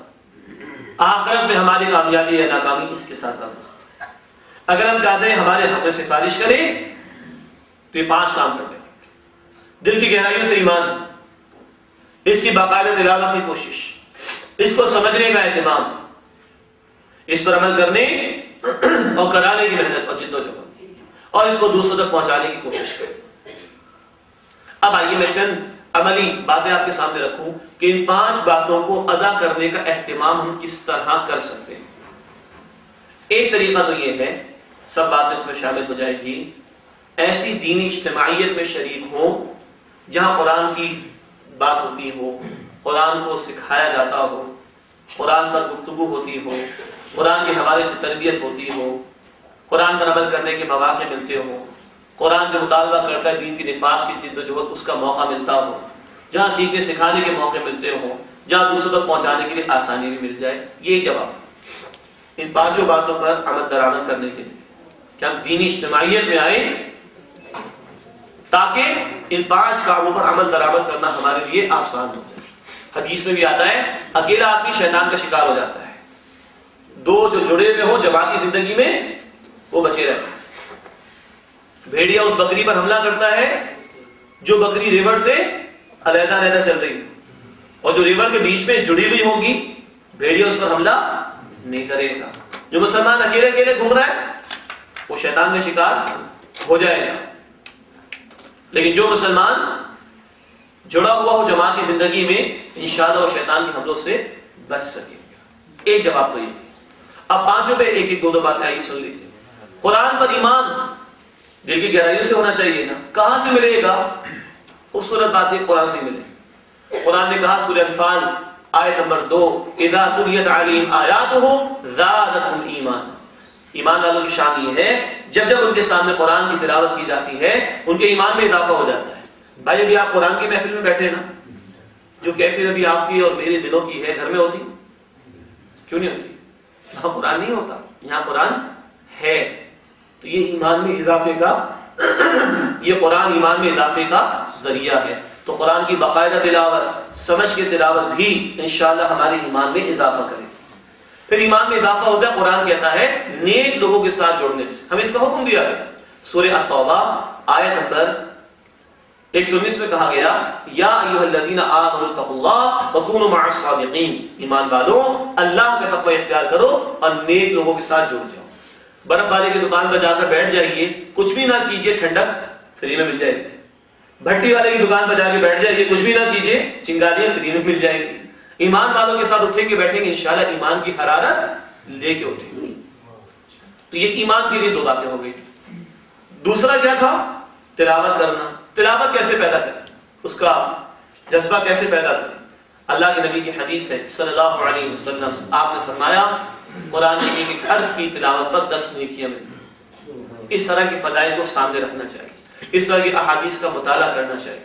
A: آخرت میں ہماری کامیابی یا ناکامی اس کے ساتھ وابستہ. اگر ہم چاہتے ہیں ہمارے حق میں سفارش کریں تو یہ 5 کام کریں. دل کی گہرائیوں سے ایمان، اس کی باقاعدہ تلاوت کی کوشش، اس کو سمجھنے کا اہتمام، اس پر عمل کرنے اور کرانے کی محنت اور جدوجہد، اور اس کو دوسروں تک پہنچانے کی کوشش کریں. اب آئیے میں چند عملی باتیں آپ کے سامنے رکھوں کہ ان 5 باتوں کو ادا کرنے کا اہتمام ہم کس طرح کر سکتے ہیں. ایک طریقہ تو یہ ہے، سب باتیں اس میں شامل ہو جائے گی، ایسی دینی اجتماعیت میں شریک ہوں جہاں قرآن کی بات ہوتی ہو، قرآن کو سکھایا جاتا ہو، قرآن پر گفتگو ہوتی ہو، قرآن کے حوالے سے تربیت ہوتی ہو، قرآن پر عمل کرنے کے مواقع ملتے ہوں، قرآن جو مطالبہ کرتا ہے دین کی نفاذ کی جدوجہد اس کا موقع ملتا ہو، جہاں سیکھنے سکھانے کے موقع ملتے ہوں، جہاں دوسروں تک پہنچانے کے لیے آسانی بھی مل جائے. یہ جواب ان پانچوں باتوں پر عمل درآمد کرنے کے لیے کہ ہم دینی اجتماعیت میں آئیں تاکہ ان 5 کاموں پر عمل درآمد کرنا ہمارے لیے آسان ہو. حدیث میں بھی آتا ہے اکیلا آدمی شیطان کا شکار ہو جاتا ہے، 2 جو جڑے ہوئے ہوں جماعتی زندگی میں وہ بچے رہتے ہیں. بھیڑیا اس بکری پر حملہ کرتا ہے جو بکری ریور سے علیحدہ علیحدہ چل رہی ہے، اور جو ریور کے بیچ میں جڑی ہوئی ہوگی بھیڑیا اس پر حملہ نہیں کرے گا. جو مسلمان اکیلے اکیلے گھوم رہا ہے وہ شیطان کا شکار ہو جائے گا. لیکن جو مسلمان جڑا ہوا ہو جماعت کی زندگی میں انشاءاللہ وہ شیطان کے حملوں سے بچ سکے گا. ایک جواب تو یہ. اب 5 پہ ایک 2 باتیں آئیے سن لیجیے. قرآن پر ایمان دل کی گہرائیوں سے ہونا چاہیے نا. کہاں سے ملے گا؟ خوبصورت بات ہے قرآن سے ملے. قرآن نے کہا سورہ انفال آیت نمبر 2 اذا تلیت علیہم آیاتہ زادتہم ایمانا. ایمان والوں کی شان یہ ہے جب جب ان کے سامنے قرآن کی تلاوت کی جاتی ہے ان کے ایمان میں اضافہ ہو جاتا ہے. بھائی ابھی آپ قرآن کی محفل میں بیٹھے نا، جو کیفیت ابھی آپ کی اور میرے دلوں کی ہے گھر میں ہوتی؟ کیوں نہیں ہوتی؟ یہاں قرآن نہیں ہوتا، یہاں قرآن ہے. تو یہ ایمان میں اضافے کا یہ قرآن ایمان میں اضافے کا ذریعہ ہے. تو قرآن کی باقاعدہ تلاوت سمجھ کے تلاوت بھی انشاءاللہ ہمارے ایمان میں اضافہ کرے. پھر ایمان میں اضافہ ہوتا ہے قرآن کہتا ہے نیک لوگوں کے ساتھ جوڑنے سے. ہمیں اس کا حکم دیا ہے. سورہ التوبہ آیت نمبر 119 میں کہا گیا یا ایھا الذین آمنوا اتقوا اللہ وکونوا مع الصادقین. ایمان والوں اللہ کا تقوی اختیار کرو اور نیک لوگوں کے ساتھ جڑ جاؤ. برف والے کی دکان پر جا کر بیٹھ جائیے، کچھ بھی نہ کیجیے، ٹھنڈک فری میں مل جائے گی. بھٹی والے کی دکان پر جا کے بیٹھ جائیے، کچھ بھی نہ کیجیے، چنگاریاں فری میں مل جائے گی. ایمان والوں کے ساتھ اٹھیں گے بیٹھیں گے انشاءاللہ ایمان کی حرارت لے کے اٹھیں گے. تو یہ ایمان کے لیے 2 باتیں ہو گئی. دوسرا کیا تھا؟ تلاوت کرنا. تلاوت کیسے پیدا کریں، اس کا جذبہ کیسے پیدا کریں؟ اللہ کے نبی کی حدیث ہے صلی اللہ علیہ وسلم، آپ نے فرمایا قرآن کی ایک حرف کی تلاوت پر 10 نیکیاں ملتی. اس طرح کی فضائل کو سامنے رکھنا چاہیے، اس طرح کی احادیث کا مطالعہ کرنا چاہیے.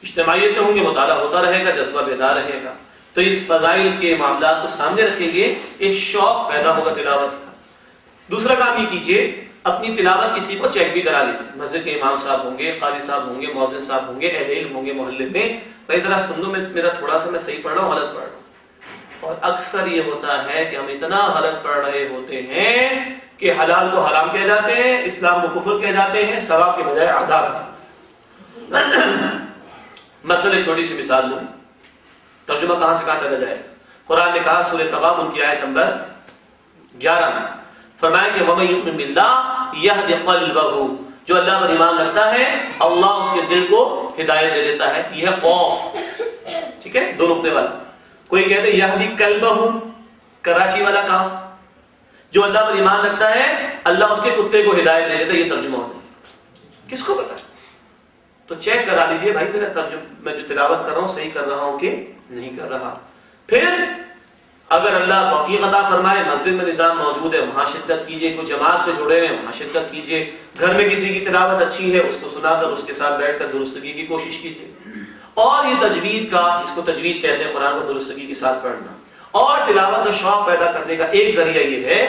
A: اجتماعیت ہوں گے، مطالعہ ہوتا رہے گا، جذبہ بیدار رہے گا. تو اس فضائل کے معاملات کو سامنے رکھیں گے، ایک شوق پیدا ہوگا تلاوت کا. دوسرا کام یہ کیجیے اپنی تلاوت کسی کو چیک بھی کرا لیجیے. مسجد کے امام صاحب ہوں گے، قاری صاحب ہوں گے، مؤذن صاحب ہوں گے، اہل علم ہوں گے محلے میں، بھائی ذرا سن لو میرا تھوڑا سا میں صحیح پڑھ رہا ہوں غلط پڑھ رہا ہوں. اور اکثر یہ ہوتا ہے کہ ہم اتنا غلط پڑھ رہے ہوتے ہیں کہ حلال کو حرام کہہ جاتے ہیں، اسلام کو کفر کہہ جاتے ہیں، ثواب کے بجائے عذاب. مثلا ایک چھوٹی سی مثال دوں، ترجمہ کہاں سے کہاں چلا جائے. قرآن نے کہا سورہ تغابن کی آیت نمبر 11 میں فرمایا کہ وَمَن يُؤْمِن بِاللَّهِ يَهْدِ قَلْبَهُ. جو اللہ پر ایمان رکھتا ہے اللہ اس کے دل کو ہدایت دے دیتا ہے. یہ ہے قاف، ٹھیک ہے، 2 نقطے والا. کوئی کہتے ہیں یہدی قلبہ، کراچی والا کام. جو اللہ پر ایمان رکھتا ہے اللہ اس کے کتے کو ہدایت دے دیتا ہے. یہ ترجمہ ہوتا ہے. کس کو پتا ہے؟ تو چیک کرا لیجیے بھائی میرا ترجمہ میں جو تلاوت کر رہا ہوں صحیح کر رہا ہوں کہ نہیں کر رہا. پھر اگر اللہ توفیق عطا فرمائے مسجد میں نظام موجود ہے وہاں شرکت کیجیے. کوئی جماعت پہ جڑے ہیں وہاں شرکت کیجیے. گھر میں کسی کی تلاوت اچھی ہے اس کو سنا کر اس کے ساتھ بیٹھ کر درستگی کی کوشش کیجیے. اور یہ تجوید کا، اس کو تجوید کہتے ہیں قرآن کو درستگی کے ساتھ پڑھنا. اور تلاوت کا شوق پیدا کرنے کا ایک ذریعہ یہ ہے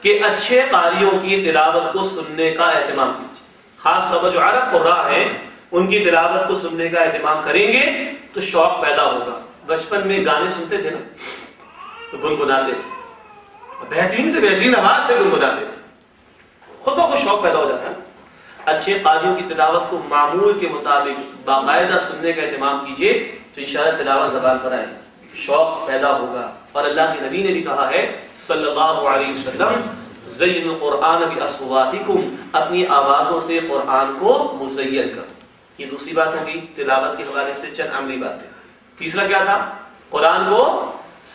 A: کہ اچھے قاریوں کی تلاوت کو سننے کا اہتمام کیجیے. خاص طور پر جو عرب قراء ہیں ان کی تلاوت کو سننے کا اہتمام کریں گے تو شوق پیدا ہوگا. بچپن میں گانے سنتے تھے نا تو گنگناتے تھے، بہترین سے بہترین آواز سے گنگناتے تھے، خود بخود شوق پیدا ہو جاتا ہے. اچھے قاریوں کی تلاوت کو معمول کے مطابق باقاعدہ سننے کا اہتمام کیجیے تو انشاءاللہ تلاوت زبان پر آئے، شوق پیدا ہوگا. اور اللہ کے نبی نے بھی کہا ہے صلی اللہ علیہ وسلم زینوا القرآن باصواتکم، اپنی آوازوں سے قرآن کو مزین کرو. یہ دوسری بات ہوگی تلاوت کے حوالے سے چند عملی باتیں. تیسرا کیا تھا؟ قرآن کو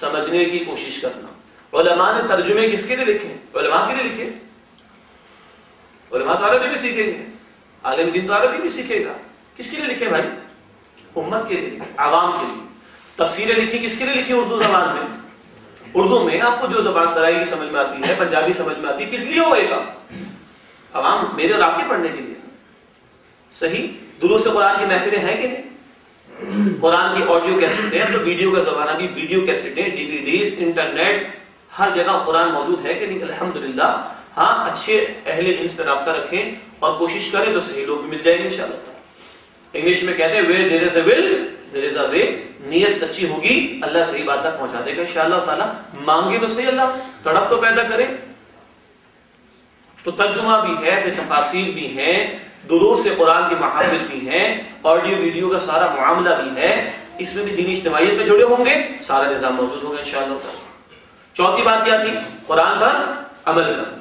A: سمجھنے کی کوشش کرنا. علماء نے ترجمے کس کے لیے لکھے؟ علماء کے لیے لکھے. علماء تو عربی بھی سیکھیں گے، عالم دین تو عربی بھی سیکھے گا. کس کے لیے لکھے بھائی؟ امت کے لیے، عوام کے لیے. تفسیریں لکھی کس کے لیے لکھی اردو زبان میں؟ اردو میں آپ کو جو زبان سرائی کی سمجھ میں آتی ہے، پنجابی سمجھ میں آتی ہے، کس لیے ہوئے گا؟ عوام میرے اور آپ کے پڑھنے کے لیے. صحیح. دروس قرآن کی محفلیں ہیں کہ نہیں؟ قرآن کی آڈیو کیسٹیں ہیں، تو ویڈیو کا زمانہ بھی ویڈیو کیسٹیں، DVD انٹرنیٹ ہر جگہ قرآن موجود ہے کہ نہیں؟ الحمدللہ. ہاں، اچھے اہل علم سے رابطہ رکھیں اور کوشش کریں تو صحیح لوگ بھی مل جائیں گے انشاءاللہ. انگلش میں کہتے ہیں where there is a will there is a way. نیت سچی ہوگی اللہ صحیح بات تک پہنچا دے گا انشاءاللہ تعالی. مانگے تو صحیح، اللہ تڑپ تو پیدا کرے. تو ترجمہ بھی ہے، پھر تفاسیر بھی ہیں، دروس قرآن کی محافظ بھی ہیں، آڈیو ویڈیو کا سارا معاملہ بھی ہے. اس میں بھی دینی اجتماعیت میں جڑے ہوں گے، سارا نظام موجود ہوگا انشاءاللہ تعالی. چوتھی بات کیا تھی؟ قرآن پر عمل کرنا.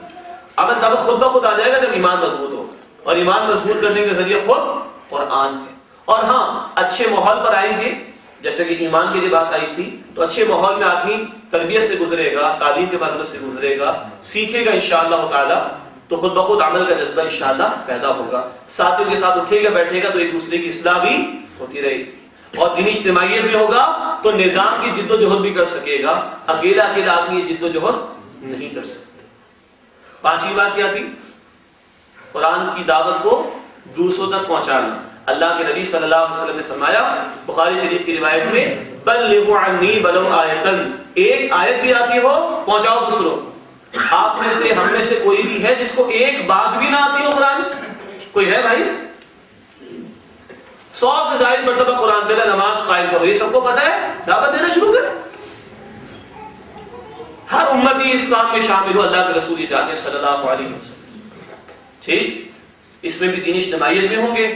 A: عمل تب خود بخود آ جائے گا جب ایمان مضبوط ہوگا، اور ایمان مضبوط کرنے کے ذریعے خود قرآن ہے. اور ہاں، اچھے ماحول پر آئیں گے، جیسے کہ ایمان کی جو بات آئی تھی، تو اچھے ماحول میں آدمی تربیت سے گزرے گا، تعلیم کے بارے سے گزرے گا، سیکھے گا انشاءاللہ تعالی، تو خود بخود عمل کا جذبہ انشاءاللہ پیدا ہوگا. ساتھیوں کے ساتھ اٹھے گا بیٹھے گا تو ایک دوسرے کی اصلاح بھی ہوتی رہے گی، اور دینی اجتماعیت بھی ہوگا تو نظام کی جد و جہد بھی کر سکے گا. اکیلا آدمی یہ جد و جہد نہیں کر سکتے. پانچویں بات کیا تھی؟ قرآن کی دعوت کو دوسروں تک پہنچانا. اللہ کے نبی صلی اللہ علیہ وسلم نے فرمایا بخاری شریف کی روایت میں، بلغوا عنی ولو آیۃ، ایک آیت بھی آتی ہو پہنچاؤ دوسروں. آپ میں سے، ہم میں سے کوئی بھی ہے جس کو ایک بات بھی نہ آتی ہو قرآن؟ کوئی ہے بھائی؟ 100 سے زائد مرتبہ قرآن پہ نماز قائم کرو، یہ سب کو پتا ہے. دعوت دینا شروع کریں. ہر امتی اس کام میں شامل ہو، اللہ کے رسول یہ چاہتے ہیں صلی اللہ علیہ وسلم. ٹھیک. اس میں بھی دینی اجتماعیت میں ہوں گے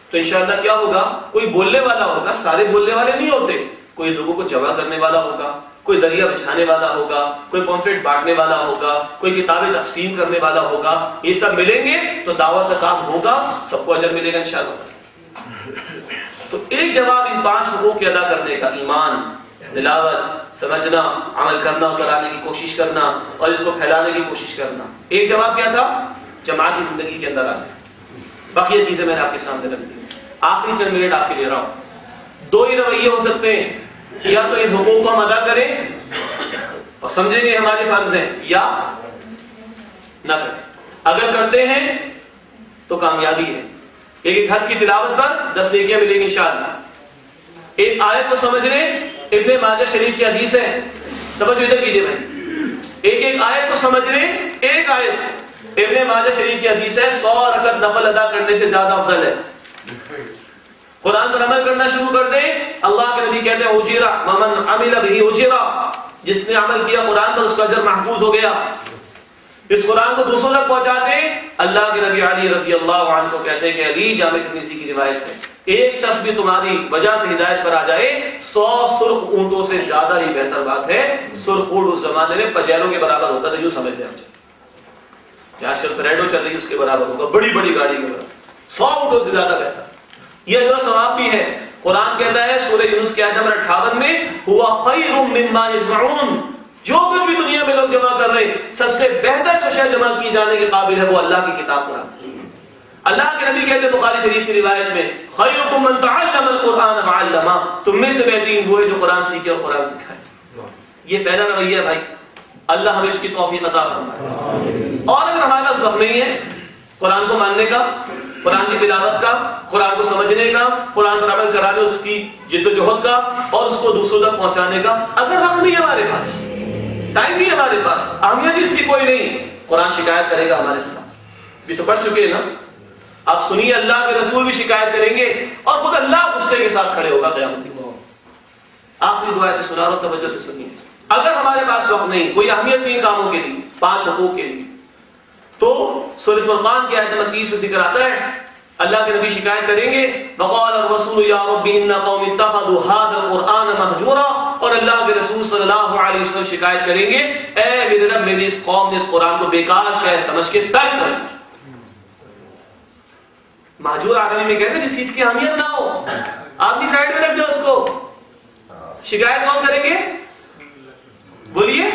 A: تو انشاءاللہ کیا ہوگا؟ کوئی بولنے والا ہوگا، سارے بولنے والے نہیں ہوتے. کوئی لوگوں کو جمع کرنے والا ہوگا، کوئی دریا بچھانے والا ہوگا، کوئی پمفلٹ بانٹنے والا ہوگا، کوئی کتابیں تقسیم کرنے والا ہوگا. یہ سب ملیں گے تو دعوت کا کام ہوگا، سب کو اجر ملے گا انشاءاللہ. تو ایک جواب ان 5 حقوق کے ادا کرنے کا، ایمان، تلاوت، سمجھنا، عمل کرنا، کرانے کی کوشش کرنا اور اس کو پھیلانے کی کوشش کرنا. ایک جواب کیا تھا؟ جماعت کی زندگی کے اندر آنے. باقی یہ چیزیں میں نے آپ کے سامنے رکھ دی. آخری چند منٹ آپ کے لے رہا ہوں. 2 ہی رویے ہو سکتے ہیں، یا تو ان حقوق کو ہم ادا کریں اور سمجھیں گے ہمارے فرض ہیں، یا نہ کریں. اگر کرتے ہیں تو کامیابی ہے. ایک حرف کی تلاوت پر 10 نیکیاں ملیں گی انشاءاللہ. ایک آیت کو سمجھ لیں، ابن ماجہ شریف کی حدیث ہے، توجہ ادھر کیجیے بھائی. ایک آیت کو سمجھ لیں، ایک آیت ابن ماجہ شریف کی حدیث ہے، 100 رکعت نفل ادا کرنے سے زیادہ افضل ہے. قرآن پر عمل کرنا شروع کر دیں. اللہ کے نبی کہتے ہیں اجیرا ومن عمل به اجیرا، جس نے عمل کیا قرآن پر اس کا اجر محفوظ ہو گیا. اس قرآن کو دوسروں تک پہنچاتے. اللہ کے نبی علی رضی اللہ عنہ کو کہتے ہیں کہ علی، جامع ترمذی کی روایت ہے، ایک شخص بھی تمہاری وجہ سے ہدایت پر آ جائے 100 سرخ اونٹوں سے زیادہ ہی بہتر بات ہے. سرخ اونٹ اس زمانے میں پجیروں کے برابر ہوتا تھا، یوں سمجھ لیں. آج کل پریڈو چل رہی ہے، اس کے برابر ہوگا، بڑی بڑی گاڑی کے برابر. 100 اونٹوں سے زیادہ بہتر. یہ جو ثواب بھی ہے. قرآن کہتا ہے سورہ یونس کی آیت نمبر 58 میں، ہوا خیر مما یجمعون، جو بھی دنیا میں لوگ جمع کر رہے سب سے بہتر جو شے جمع کی جانے کے قابل ہے وہ اللہ کی کتاب قرآن. اللہ کے نبی کہتے ہیں بخاری شریف کی روایت میں، خیرکم من تعلم القرآن وعلمہ، تم میں سے بہترین وہ ہے جو قرآن سیکھے اور قرآن سکھائے. یہ پہلا رویہ ہے بھائی. اللہ ہمیں اس کی توفیق عطا فرمائے. اور اگر ہمارے پاس وقت نہیں ہے قرآن کو ماننے کا، قرآن کی تلاوت کا، قرآن کو سمجھنے کا، قرآن پر عمل کرانے اس کی جد و جہد کا اور اس کو دوسروں تک پہنچانے کا، اگر وقت نہیں ہے ہمارے پاس، ٹائم نہیں ہے ہمارے پاس، اہمیت اس کی کوئی نہیں، قرآن شکایت کرے گا ہمارے خلاف. بھی تو پڑھ چکے ہیں نا. آپ سنیے، اللہ کے رسول بھی شکایت کریں گے اور خود اللہ غصے کے ساتھ کھڑے ہوگا قیامت کے دن. آخری دعا سے سنا رہا ہوں، توجہ سے سنیے. اگر ہمارے پاس وقت نہیں، کوئی اہمیت نہیں کاموں کے لیے، 5 حقوق کے لیے، تو سورۃ فرقان کی آیت نمبر 30 میں ذکر آتا ہے، اللہ کے نبی شکایت کریں گے، وقال الرسول یا رب ان قوم اتخذوا هذا القرآن مهجورا، اور اللہ کے رسول صلی اللہ علیہ وسلم شکایت کریں گے، اے میرے رب، میری اس قوم نے اس قرآن کو بیکار شے سمجھ کے ترک کر دیا. مہجور آدمی میں کہتے ہیں جس چیز کی اہمیت نہ ہو آدمی سائڈ میں رکھ دو اس کو. شکایت کون کریں گے؟ بولیے،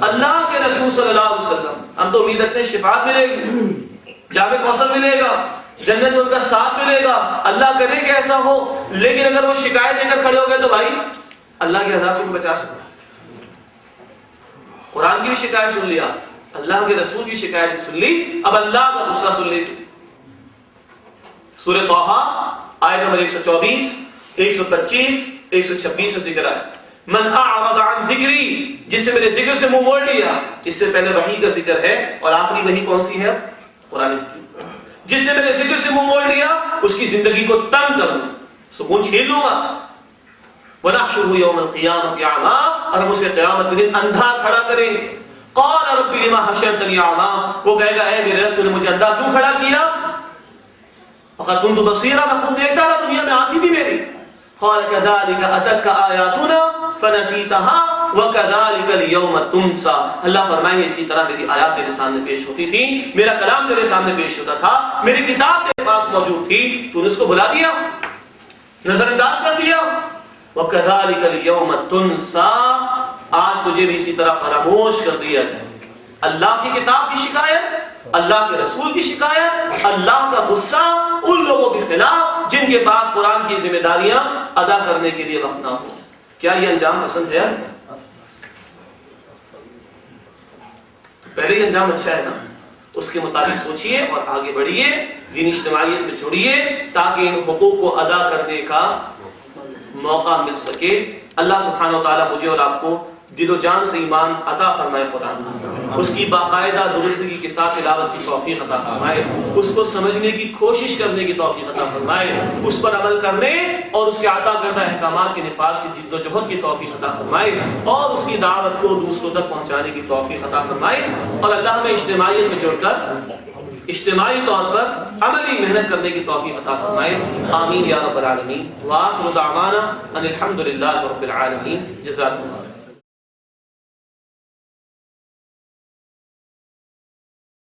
A: اللہ کے رسول صلی اللہ علیہ وسلم. ہم تو امید رکھتے ہیں شفاعت ملے گی، جامع کوثر ملے گا، جنت میں ان کا ساتھ ملے گا. اللہ کرے کہ ایسا ہو، لیکن اگر وہ شکایت لے کر کھڑے ہو گئے تو بھائی اللہ کی عذاب سے بچا سکتا. قرآن کی بھی شکایت سن لیا، اللہ کے رسول کی شکایت بھی سن لی، اب اللہ کا غصہ سن لی۔ سورہ طٰہٰ آیت نمبر 124، 125، 126 میں ذکر ہے من اعرض عن ذکری، جس سے میرے ذکر سے منہ موڑ لیا۔ اس سے پہلے وحی کا ذکر ہے اور آخری وحی کون سی ہے؟ قرآن کی۔ جس نے میرے ذکر سے منہ موڑ لیا اس کی زندگی کو تنگ کروں، سکون چھین لوں گا۔ وَنَحْشُرُهُ يَوْمَ الْقِيَامَةِ أَعْمَىٰ، اور ہم اسے قیامت کے دن اندھا کھڑا کریں گے۔ قَالَ رَبِّ لِمَ حَشَرْتَنِي أَعْمَىٰ، وہ کہے گا اے میرے رب تو نے مجھے اندھا کیوں کھڑا کیا؟ فَقَدْ كُنتُ بَصِيرًا، میں خود دیکھتا تھا، دنیا میں آنکھ تھی میری۔ قَالَ كَذَٰلِكَ أَتَتْكَ آيَاتُنَا فَنَسِيتَهَا وَكَذَٰلِكَ الْيَوْمَ تُنسَىٰ، اللہ فرمائیں اسی طرح میری آیات تیرے سامنے پیش ہوتی تھی، میرا کلام تیرے سامنے پیش ہوتا تھا، میری کتاب تیرے پاس موجود تھی، تو نے اس کو بھلا دیا، نظر انداز کر دیا۔ وَكَذَٰلِكَ الْيَوْمَ تُنسَىٰ، آج تجھے بھی اسی طرح فراموش کر دیا جائے۔ اللہ کی کتاب کی شکایت، اللہ کے رسول کی شکایت، اللہ کا غصہ ان لوگوں کے خلاف جن کے پاس قرآن کی ذمہ داریاں ادا کرنے کے لیے وقت نہ ہو۔ کیا یہ انجام پسند ہے؟ پہلے ہی انجام اچھا ہے نا، اس کے مطابق سوچئے اور آگے بڑھیے، دین اجتماعیت میں جڑیے تاکہ ان حقوق کو ادا کرنے کا موقع مل سکے۔ اللہ سبحانہ و تعالیٰ مجھے اور آپ کو دل و جان سے ایمان عطا فرمائے، قرآن اس کی باقاعدہ درستگی کے ساتھ تلاوت کی توفیق عطا فرمائے، اس کو سمجھنے کی کوشش کرنے کی توفیق عطا فرمائے، اس پر عمل کرنے اور اس کے عطا کردہ احکامات کے نفاذ کی جد و جہد کی توفیق عطا فرمائے، اور اس کی دعوت کو دوسروں تک پہنچانے کی توفیق عطا فرمائے، اور اللہ میں اجتماعیت میں جڑ کر اجتماعی طور پر عملی محنت کرنے کی توفیق عطا فرمائے۔ آمین یا رب العالمین۔ وآخر دعوانا ان الحمد للہ رب العالمین۔ جزاکم اللہ۔